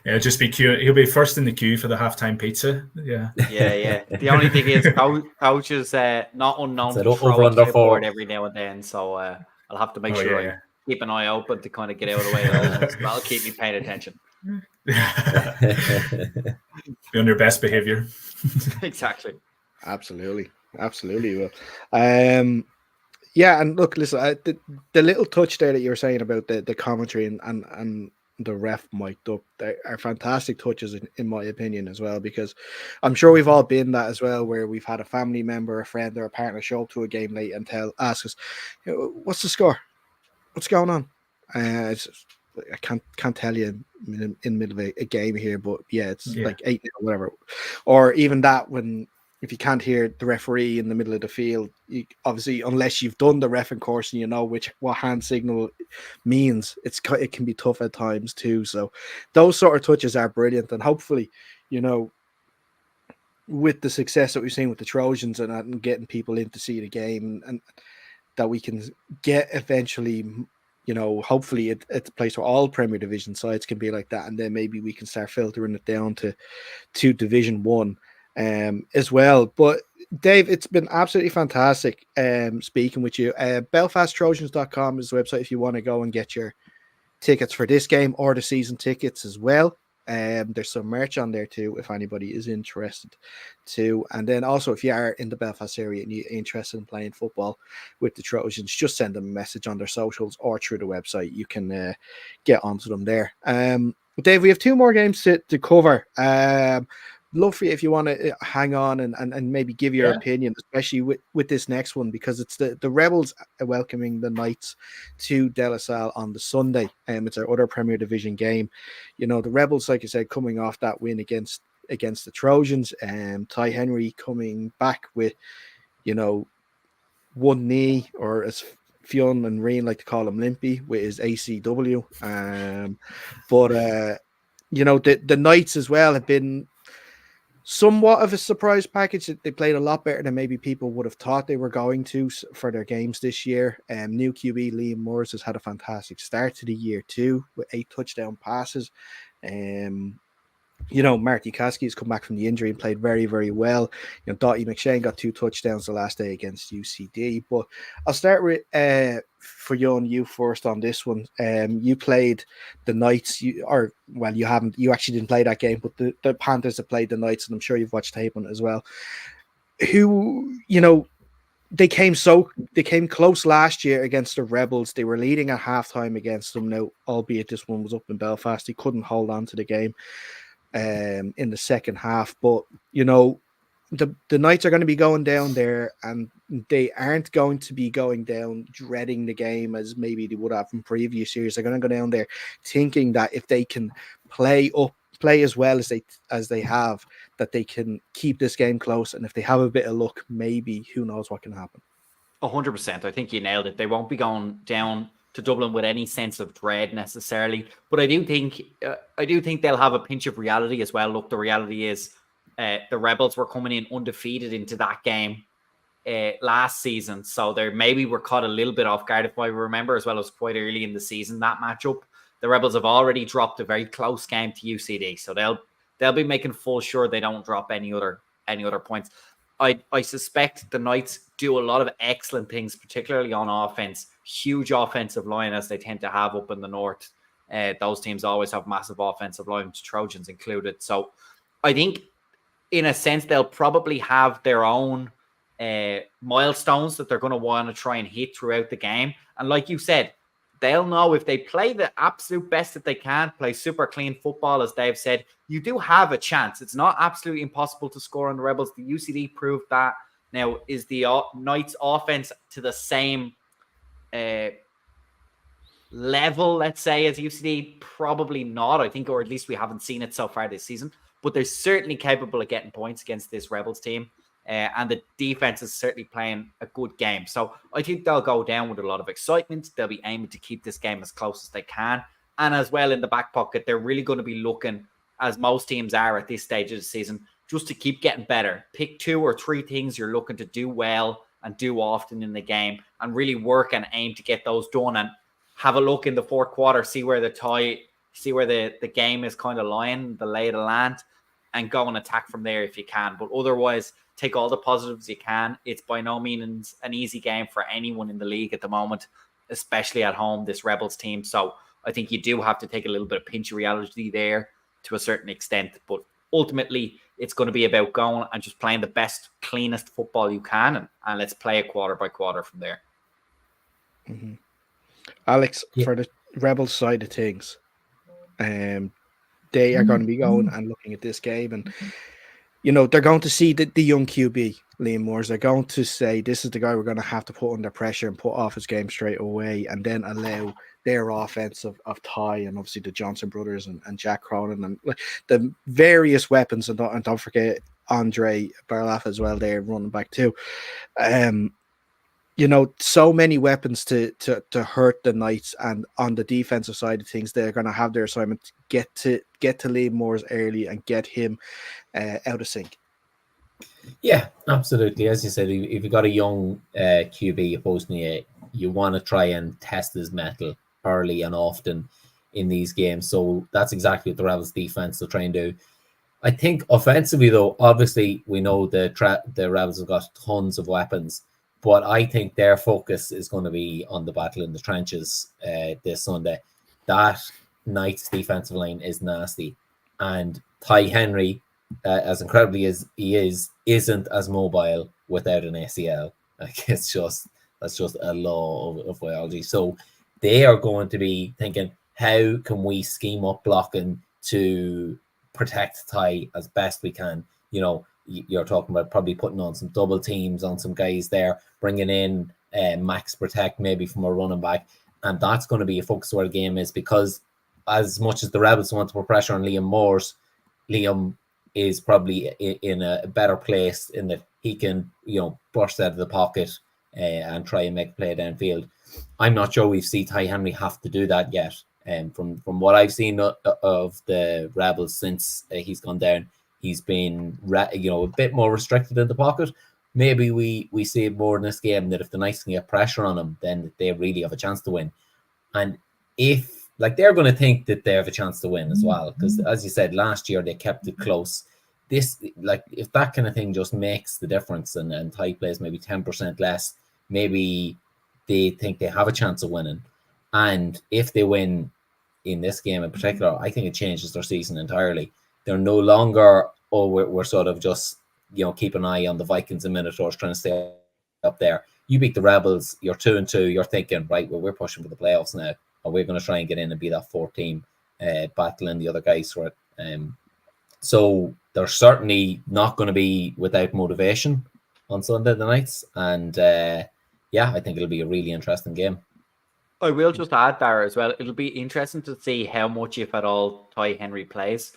Yeah, just be queue. He'll be first in the queue for the halftime pizza. Yeah. The only thing is, coach is not unknown to throw a clipboard every now and then, so I'll have to make sure I keep an eye open to kind of get out of the way. So that'll keep me paying attention. Be on your best behavior. Exactly. Absolutely will. Yeah, and look, listen, the little touch there that you were saying about the commentary and the ref mic'd up, they are fantastic touches in my opinion as well, because I'm sure we've all been that as well, where we've had a family member, a friend, or a partner show up to a game late and ask us, what's the score? What's going on? I can't tell you in the middle of a game here, but yeah, it's like 8-0, whatever. Or even that when if you can't hear the referee in the middle of the field, obviously, unless you've done the reffing course and you know what hand signal means, it can be tough at times too. So those sort of touches are brilliant, and hopefully, with the success that we've seen with the Trojans and getting people in to see the game, and that we can get eventually, hopefully it's a place where all Premier Division sides can be like that, and then maybe we can start filtering it down to Division 1 as well. But Dave, it's been absolutely fantastic speaking with you. BelfastTrojans.com is the website if you want to go and get your tickets for this game or the season tickets as well. There's some merch on there too if anybody is interested too. And then also, if you are in the Belfast area and you're interested in playing football with the Trojans, just send them a message on their socials or through the website. You can get onto them there. Dave, we have 2 more games to cover. Love for you if you want to hang on and maybe give your opinion, especially with this next one, because it's the Rebels welcoming the Knights to De La Salle on the Sunday. It's our other Premier Division game. The Rebels, like I said, coming off that win against the Trojans. Ty Henry coming back with, one knee, or as Fionn and Reen like to call him, limpy, with his ACW. But the Knights as well have been somewhat of a surprise package. They played a lot better than maybe people would have thought they were going to for their games this year. New QB Liam Moores has had a fantastic start to the year too, with 8 touchdown passes. Marty Kasky has come back from the injury and played very, very well. Dottie McShane got 2 touchdowns the last day against UCD. But I'll start with for you first on this one. You played the Knights, you haven't. You actually didn't play that game, but the Panthers have played the Knights, and I'm sure you've watched tape on it as well. Who, they came close last year against the Rebels. They were leading at halftime against them. Now, albeit this one was up in Belfast, they couldn't hold on to the game in the second half. But the Knights are going to be going down there, and they aren't going to be going down dreading the game as maybe they would have in previous years. They're going to go down there thinking that if they can play as well as they have, that they can keep this game close, and if they have a bit of luck, maybe, who knows what can happen. 100%. I think you nailed it. They won't be going down to Dublin with any sense of dread necessarily, but I do think they'll have a pinch of reality as well. Look, the reality is the Rebels were coming in undefeated into that game last season, so they maybe were caught a little bit off guard. If I remember as well, it was quite early in the season, that matchup. The Rebels have already dropped a very close game to UCD, so they'll be making full sure they don't drop any other points. I suspect the Knights do a lot of excellent things, particularly on offense. Huge offensive line, as they tend to have up in the north. Those teams always have massive offensive lines, Trojans included. So I think, in a sense, they'll probably have their own milestones that they're going to want to try and hit throughout the game. And like you said, they'll know if they play the absolute best that they can, play super clean football, as Dave said, you do have a chance. It's not absolutely impossible to score on the Rebels. The UCD proved that. Now, is the Knights offense to the same level, let's say, as UCD? Probably not, I think, or at least we haven't seen it so far this season. But they're certainly capable of getting points against this Rebels team. And the defense is certainly playing a good game. So I think they'll go down with a lot of excitement. They'll be aiming to keep this game as close as they can. And as well, in the back pocket, they're really going to be looking, as most teams are at this stage of the season, just to keep getting better. Pick 2 or 3 things you're looking to do well and do often in the game, and really work and aim to get those done, and have a look in the fourth quarter, see where the game is kind of lying, the lay of the land, and go and attack from there if you can. But otherwise, take all the positives you can. It's by no means an easy game for anyone in the league at the moment, especially at home, this Rebels team. So I think you do have to take a little bit of pinch of reality there to a certain extent. But ultimately, it's going to be about going and just playing the best, cleanest football you can. And let's play it quarter by quarter from there. Mm-hmm. Alex, for the Rebels side of things, they are going to be going and looking at this game, and they're going to see the young QB, Liam Moores. They're going to say, this is the guy we're going to have to put under pressure and put off his game straight away, and then allow their offense of Ty and obviously the Johnson brothers and Jack Cronin and the various weapons. And don't forget, Andre Barlaff as well there, running back too. So many weapons to hurt the Knights, and on the defensive side of things, they're going to have their assignment: get to Liam Moores early and get him out of sync. Yeah, absolutely. As you said, if you've got a young QB opposing you, you want to try and test his mettle early and often in these games. So that's exactly what the Rebels defense will try and do. I think offensively, though, obviously we know the Rebels have got tons of weapons, but I think their focus is going to be on the battle in the trenches this Sunday. That Knights defensive line is nasty, and Ty Henry, as incredibly as he is, isn't as mobile without an ACL. Like that's just a law of biology. So they are going to be thinking, how can we scheme up blocking to protect Ty as best we can? You're talking about probably putting on some double teams on some guys there, bringing in max protect maybe from a running back, and that's going to be a focus where the game is, because as much as the Rebels want to put pressure on Liam Moores, Liam is probably in a better place in that he can, burst out of the pocket and try and make a play downfield. I'm not sure we've seen Ty Henry have to do that yet. From what I've seen of the Rebels since he's gone down, he's been a bit more restricted in the pocket. Maybe we see more in this game, that if the Knights can get pressure on him, then they really have a chance to win. And if they're going to think that they have a chance to win as well, because as you said, last year they kept it close. This, if that kind of thing just makes the difference, and Ty plays maybe 10% less, maybe they think they have a chance of winning. And if they win in this game in particular, I think it changes their season entirely. They're no longer, we're sort of just, keep an eye on the Vikings and Minotaurs trying to stay up there. You beat the Rebels, you're 2-2, you're thinking, right, well, we're pushing for the playoffs now, or we're going to try and get in and be that 4th team, battling the other guys for it. So they're certainly not going to be without motivation on Sunday the Knights. And I think it'll be a really interesting game. I will just add there as well, it'll be interesting to see how much, if at all, Ty Henry plays.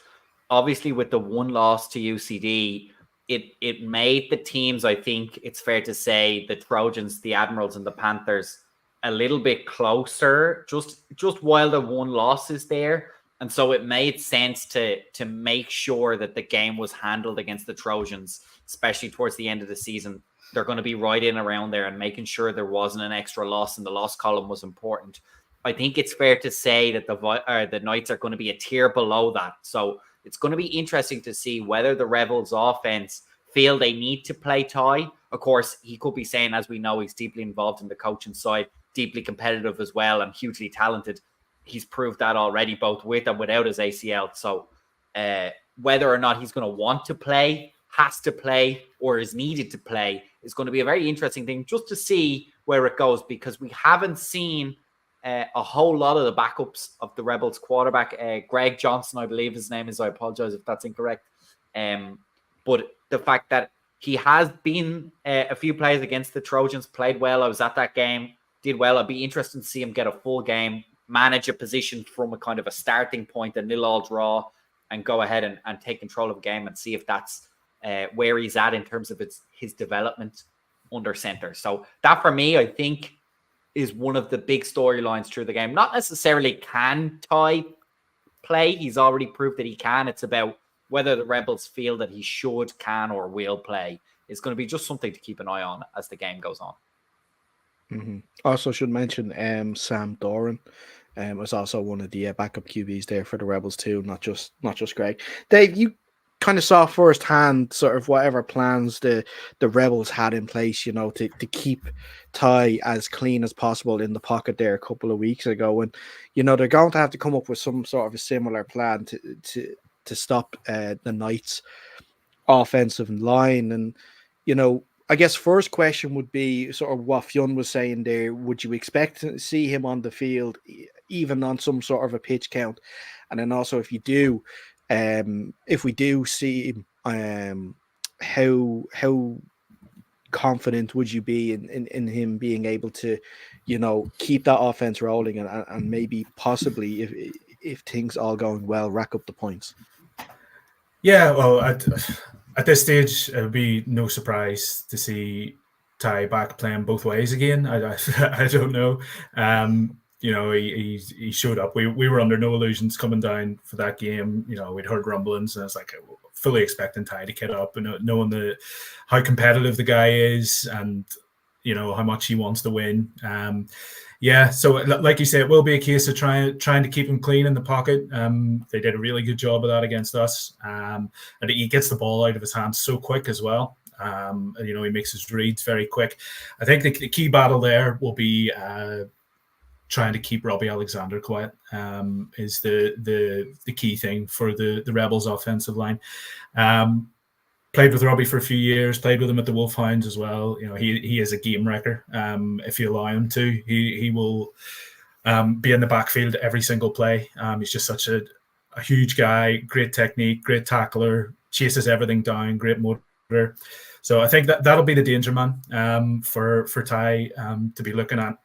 Obviously, with the one loss to UCD, it made the teams, I think it's fair to say, the Trojans, the Admirals, and the Panthers a little bit closer, just while the one loss is there. And so it made sense to make sure that the game was handled against the Trojans, especially towards the end of the season. They're going to be right in around there, and making sure there wasn't an extra loss in the loss column was important. I think it's fair to say that the Knights are going to be a tier below that. So it's going to be interesting to see whether the Rebels offense feel they need to play Ty. Of course, he could be saying, as we know, he's deeply involved in the coaching side, deeply competitive as well, and hugely talented. He's proved that already, both with and without his ACL. So whether or not he's going to want to play, has to play, or is needed to play is going to be a very interesting thing just to see where it goes, because we haven't seen a whole lot of the backups of the Rebels quarterback. Greg Johnson, I believe his name is. I apologize if that's incorrect. But the fact that he has been a few plays against the Trojans, played well. I was at that game, did well. I'd be interested to see him get a full game, manage a position from a kind of a starting point, a 0-0 draw, and go ahead and take control of the game and see if that's where he's at in terms of his development under center. So that, for me, I think is one of the big storylines through the game. Not necessarily can Ty play. He's already proved that he can. It's about whether the Rebels feel that he should, can, or will play. It's going to be just something to keep an eye on as the game goes on. Mm-hmm. Also should mention Sam Doran was also one of the backup QBs there for the Rebels too, not just Greg. Dave, you kind of saw firsthand sort of whatever plans the Rebels had in place, to keep Ty as clean as possible in the pocket there a couple of weeks ago. And, they're going to have to come up with some sort of a similar plan to stop the Knights' offensive line. And, I guess first question would be sort of what Fionn was saying there. Would you expect to see him on the field, even on some sort of a pitch count? And then also, if you do, if we do see him, how confident would you be in him being able to, keep that offense rolling and maybe possibly, if things all going well, rack up the points? Yeah, well, at this stage, it would be no surprise to see Ty back playing both ways again. I don't know. He showed up. We were under no illusions coming down for that game. We'd heard rumblings, and it's like fully expecting Ty to get up and knowing how competitive the guy is, and how much he wants to win. So like you say, it will be a case of trying to keep him clean in the pocket. They did a really good job of that against us, and he gets the ball out of his hands so quick as well. He makes his reads very quick. I think the key battle there will be trying to keep Robbie Alexander quiet. Is the key thing for the Rebels offensive line. Played with Robbie for a few years, played with him at the Wolfhounds as well. He is a game wrecker. If you allow him to, he will be in the backfield every single play. He's just such a huge guy, great technique, great tackler, chases everything down, great motor. So I think that'll be the danger man for Ty to be looking at.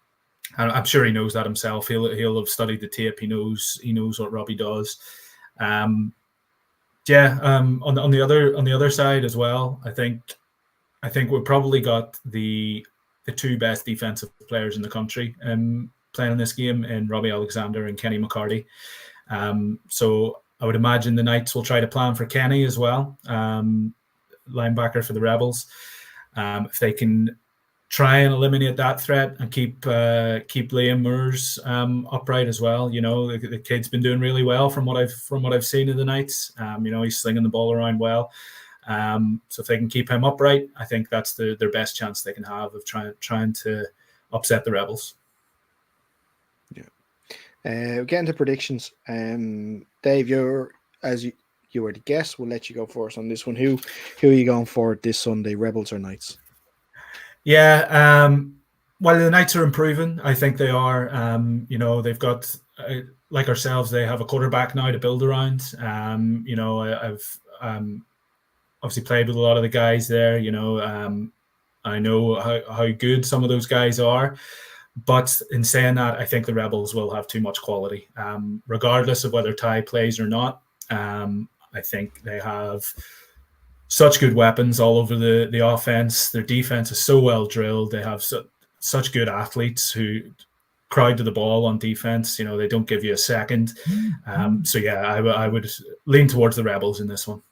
And I'm sure he knows that himself. He'll have studied the tape. He knows what Robbie does. On the other side as well, I think we've probably got the two best defensive players in the country playing in this game in Robbie Alexander and Kenny McCarty. So I would imagine the Knights will try to plan for Kenny as well, linebacker for the Rebels. If they can try and eliminate that threat and keep Liam Moores upright as well. The kid's been doing really well from what I've seen of the Knights. He's slinging the ball around well. So if they can keep him upright, I think that's their best chance they can have of trying to upset the Rebels. Yeah. Getting to predictions. Dave, as you were the guest, we'll let you go first on this one. Who are you going for this Sunday, Rebels or Knights? Yeah, well, the Knights are improving. I think they are. They've got, like ourselves, they have a quarterback now to build around. I've obviously played with a lot of the guys there. I know how good some of those guys are. But in saying that, I think the Rebels will have too much quality. Regardless of whether Ty plays or not, I think they have such good weapons all over the offense. Their defense is so well drilled. They have such good athletes who crowd to the ball on defense. They don't give you a second. I would lean towards the Rebels in this one.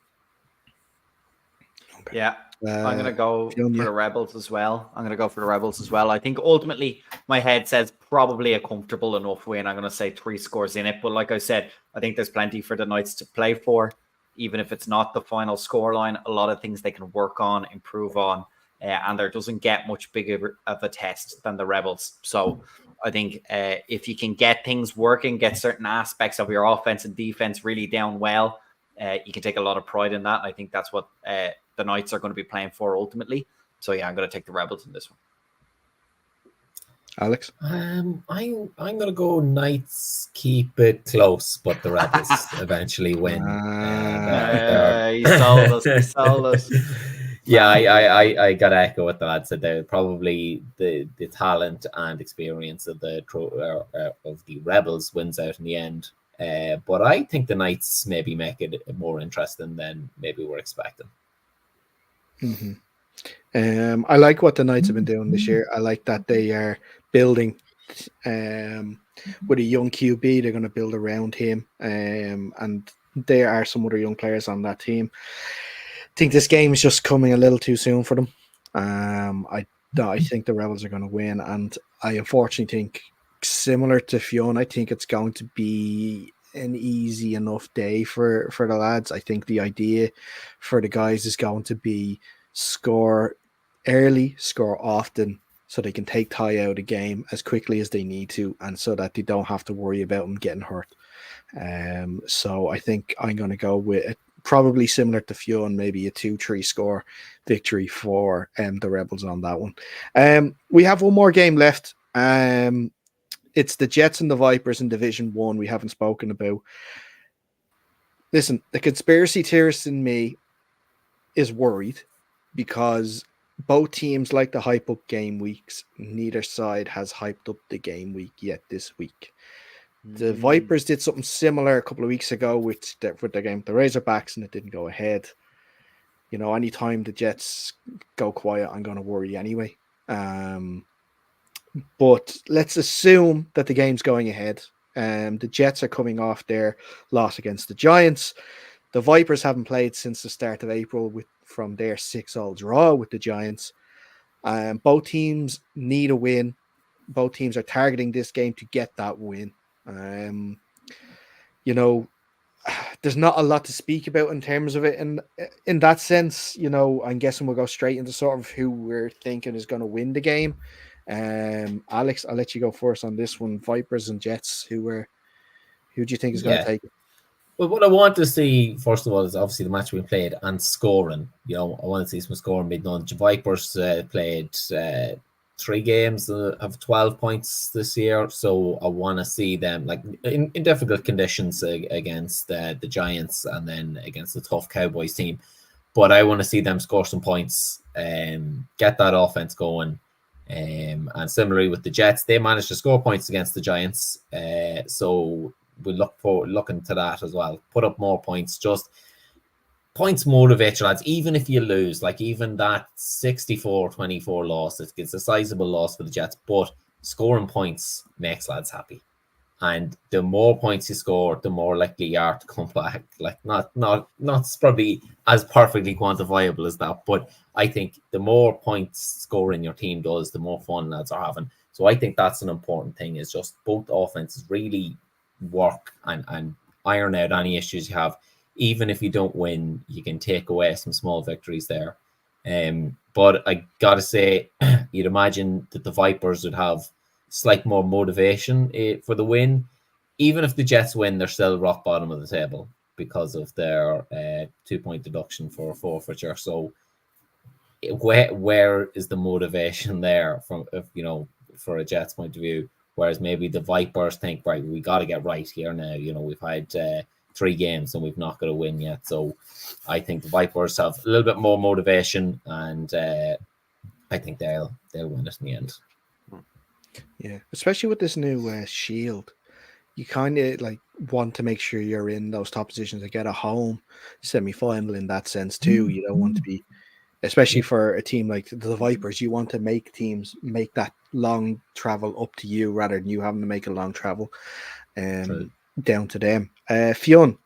Okay. Yeah, I'm going to go for the Rebels as well. I think ultimately my head says probably a comfortable enough win. I'm going to say 3 scores in it. But like I said, I think there's plenty for the Knights to play for. Even if it's not the final scoreline, a lot of things they can work on, improve on, and there doesn't get much bigger of a test than the Rebels. So I think if you can get things working, get certain aspects of your offense and defense really down well, you can take a lot of pride in that. I think that's what the Knights are going to be playing for ultimately. So yeah, I'm going to take the Rebels in this one. Alex? I'm going to go Knights, keep it close, but the Rebels eventually win. He sold us. Yeah, I got to echo what the lad said there. Probably the talent and experience of the Rebels wins out in the end. But I think the Knights maybe make it more interesting than maybe we're expecting. Mm-hmm. I like what the Knights have been doing this year. I like that they are building with a young QB. They're going to build around him, and there are some other young players on that team. I think this game is just coming a little too soon for them. I think the Rebels are going to win, and I unfortunately think, similar to Fionn, I think it's going to be an easy enough day for the lads. I think the idea for the guys is going to be score early, score often, so they can take Ty out of the game as quickly as they need to, and so that they don't have to worry about him getting hurt. So I think I'm going to go with it, probably similar to Fionn, maybe a 2-3 score victory for the Rebels on that one. We have one more game left. It's the Jets and the Vipers in Division 1 we haven't spoken about. Listen, the conspiracy theorist in me is worried because both teams like to hype up game weeks. Neither side has hyped up the game week yet this week. The Vipers did something similar a couple of weeks ago with their game with the Razorbacks, and it didn't go ahead. You know, anytime the Jets go quiet, I'm going to worry anyway. But let's assume that the game's going ahead. The Jets are coming off their loss against the Giants. The Vipers haven't played since the start of April from their 6-6 draw with the Giants. Both teams need a win. Both teams are targeting this game to get that win. You know, there's not a lot to speak about in terms of it. And in that sense, you know, I'm guessing we'll go straight into sort of who we're thinking is going to win the game. Alex, I'll let you go first on this one. Vipers and Jets, who do you think is going to take it? Well, what I want to see, first of all, is obviously the match we played and scoring. You know, I want to see some scoring being done. The Vipers played 3 games, have 12 points this year. So I want to see them like in difficult conditions against the Giants and then against the tough Cowboys team. But I want to see them score some points and get that offense going. And similarly with the Jets, they managed to score points against the Giants. So we look into that as well. Put up more points. Just points motivate your lads. Even if you lose, like even that 64-24 loss, it's a sizable loss for the Jets. But scoring points makes lads happy. And the more points you score, the more likely you are to come back. Like not probably as perfectly quantifiable as that, but I think the more points scoring your team does, the more fun lads are having. So I think that's an important thing, is just both offenses really work and iron out any issues you have. Even if you don't win, you can take away some small victories there. But I gotta say, you'd imagine that the Vipers would have slight more motivation for the win. Even if the Jets win, they're still rock bottom of the table because of their 2-point deduction for a forfeiture. So where is the motivation there from, you know, for a Jets point of view? Whereas maybe the Vipers think, right, we got to get right here now. You know, we've had 3 games and we've not got a win yet. So I think the Vipers have a little bit more motivation, and I think they'll win it in the end. Yeah, especially with this new shield, you kind of like want to make sure you're in those top positions to get a home semi-final in that sense too. You don't want to be, especially for a team like the Vipers, you want to make teams make that long travel up to you rather than you having to make a long travel down to them. Fionn,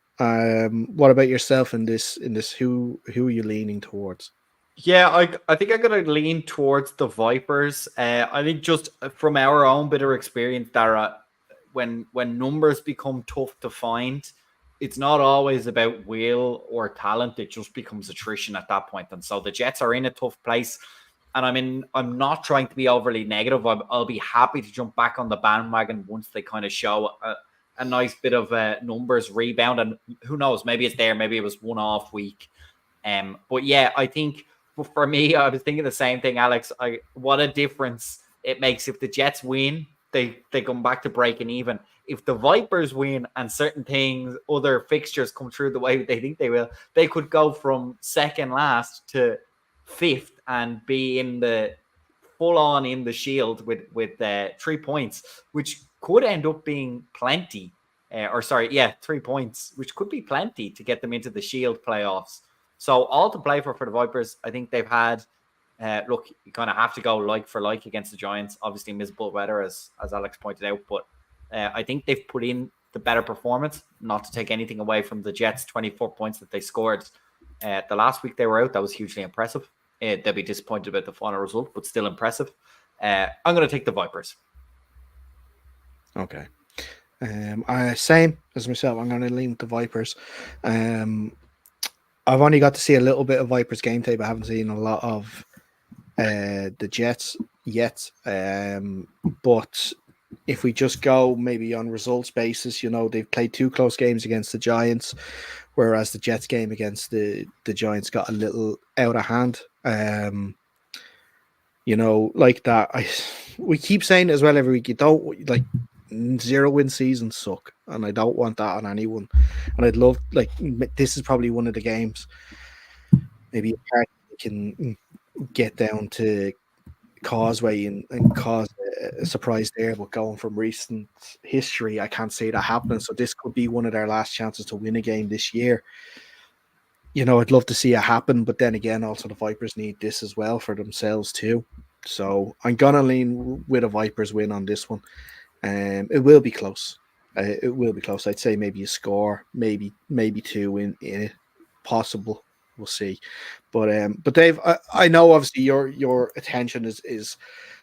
what about yourself in this? Who are you leaning towards? Yeah, I think I'm going to lean towards the Vipers. I think just from our own bit of experience, Dara, when numbers become tough to find, it's not always about will or talent. It just becomes attrition at that point. And so the Jets are in a tough place. And I'm not trying to be overly negative. I'll be happy to jump back on the bandwagon once they kind of show a nice bit of numbers rebound. And who knows, maybe it's there. Maybe it was one off week. But yeah, I think for me, I was thinking the same thing, Alex. What a difference it makes if the Jets win, they come back to breaking even. If the Vipers win and certain things, other fixtures come through the way they think they will, they could go from second last to 5th and be in the full on in the shield with 3 points, which could end up being plenty. 3 points, which could be plenty to get them into the shield playoffs. So all to play for the Vipers. I think they've had, look, you kind of have to go like for like against the Giants. Obviously miserable weather, as Alex pointed out. But I think they've put in the better performance, not to take anything away from the Jets' 24 points that they scored the last week they were out. That was hugely impressive. They'll be disappointed about the final result, but still impressive. I'm going to take the Vipers. Okay. Same as myself. I'm going to lean with the Vipers. I've only got to see a little bit of Vipers game tape. I haven't seen a lot of the Jets yet. But if we just go maybe on results basis, you know, they've played 2 close games against the Giants, whereas the Jets game against the Giants got a little out of hand. You know, like that. We keep saying it as well every week. You don't like 0-win seasons suck, and I don't want that on anyone. And I'd love, like, this is probably one of the games maybe a party can get down to Causeway and cause a surprise there, but going from recent history, I can't see that happening. So this could be one of their last chances to win a game this year. I'd love to see it happen, but then again, also the Vipers need this as well for themselves too. So I'm gonna lean with a Vipers win on this one. It will be close. It will be close. I'd say maybe a score, maybe two in it, possible. We'll see. But Dave, I know obviously your attention is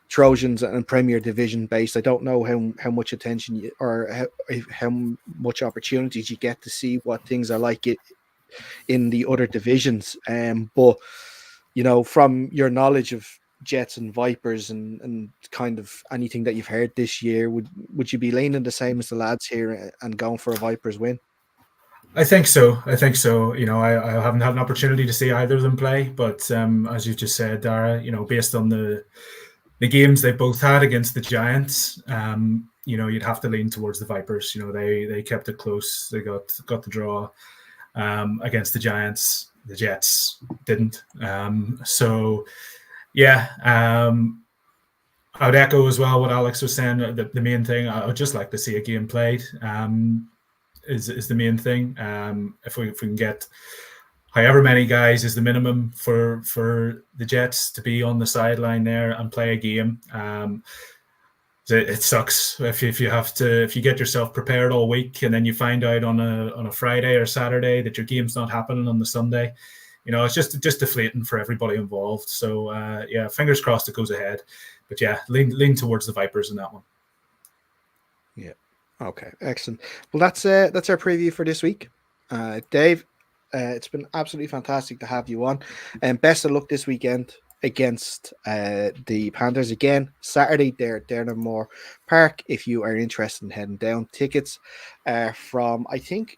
Trojans and Premier Division based. I don't know how much attention how much opportunities you get to see what things are like in the other divisions. But from your knowledge of Jets and Vipers and kind of anything that you've heard this year, would you be leaning the same as the lads here and going for a Vipers win? I think so. I haven't had an opportunity to see either of them play, but as you've just said, Dara, based on the games they both had against the Giants, you'd have to lean towards the Vipers. They kept it close. They got the draw against the Giants. The Jets didn't. So yeah, I would echo as well what Alex was saying. The main thing, I would just like to see a game played. Is the main thing. If we can get however many guys is the minimum for the Jets to be on the sideline there and play a game. It sucks if you get yourself prepared all week and then you find out on a Friday or Saturday that your game's not happening on the Sunday. It's just deflating for everybody involved. So yeah, fingers crossed it goes ahead. But yeah, lean towards the Vipers in that one. Yeah. Okay. Excellent. Well, that's our preview for this week. Dave, it's been absolutely fantastic to have you on. And best of luck this weekend against the Panthers again. Saturday, they're at Derrimore Park. If you are interested in heading down, tickets from I think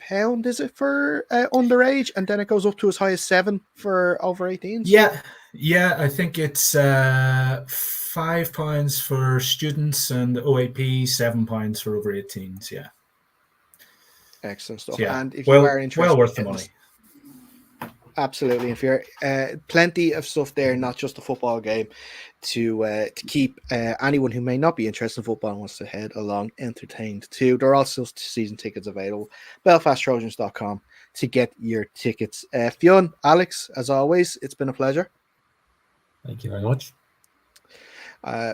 £1 is it for underage, and then it goes up to as high as £7 for over 18s. Yeah, I think it's £5 for students and OAP, £7 for over 18s. Yeah, excellent stuff. Yeah. And if you are interested, well worth the money. Absolutely. If you're plenty of stuff there, not just a football game, to keep anyone who may not be interested in football and wants to head along entertained too. There are also season tickets available. BelfastTrojans.com to get your tickets. Fionn, Alex, as always, it's been a pleasure. Thank you very much.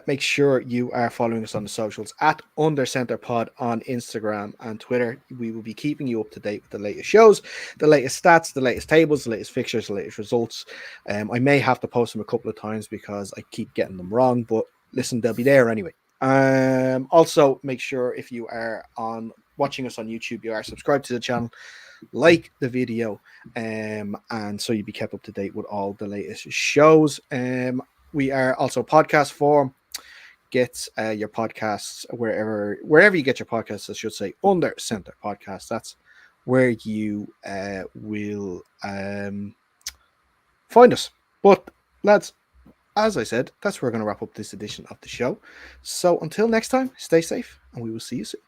Make sure you are following us on the socials at UnderCenterPod on Instagram and Twitter. We will be keeping you up to date with the latest shows, the latest stats, the latest tables, the latest fixtures, the latest results. I may have to post them a couple of times because I keep getting them wrong, but listen, they'll be there anyway. Also, make sure if you are watching us on YouTube, you are subscribed to the channel, like the video, and so you'll be kept up to date with all the latest shows. We are also podcast form. Get your podcasts wherever you get your podcasts. I should say Under Center Podcast. That's where you will find us. But lads, as I said, that's where we're going to wrap up this edition of the show. So until next time, stay safe, and we will see you soon.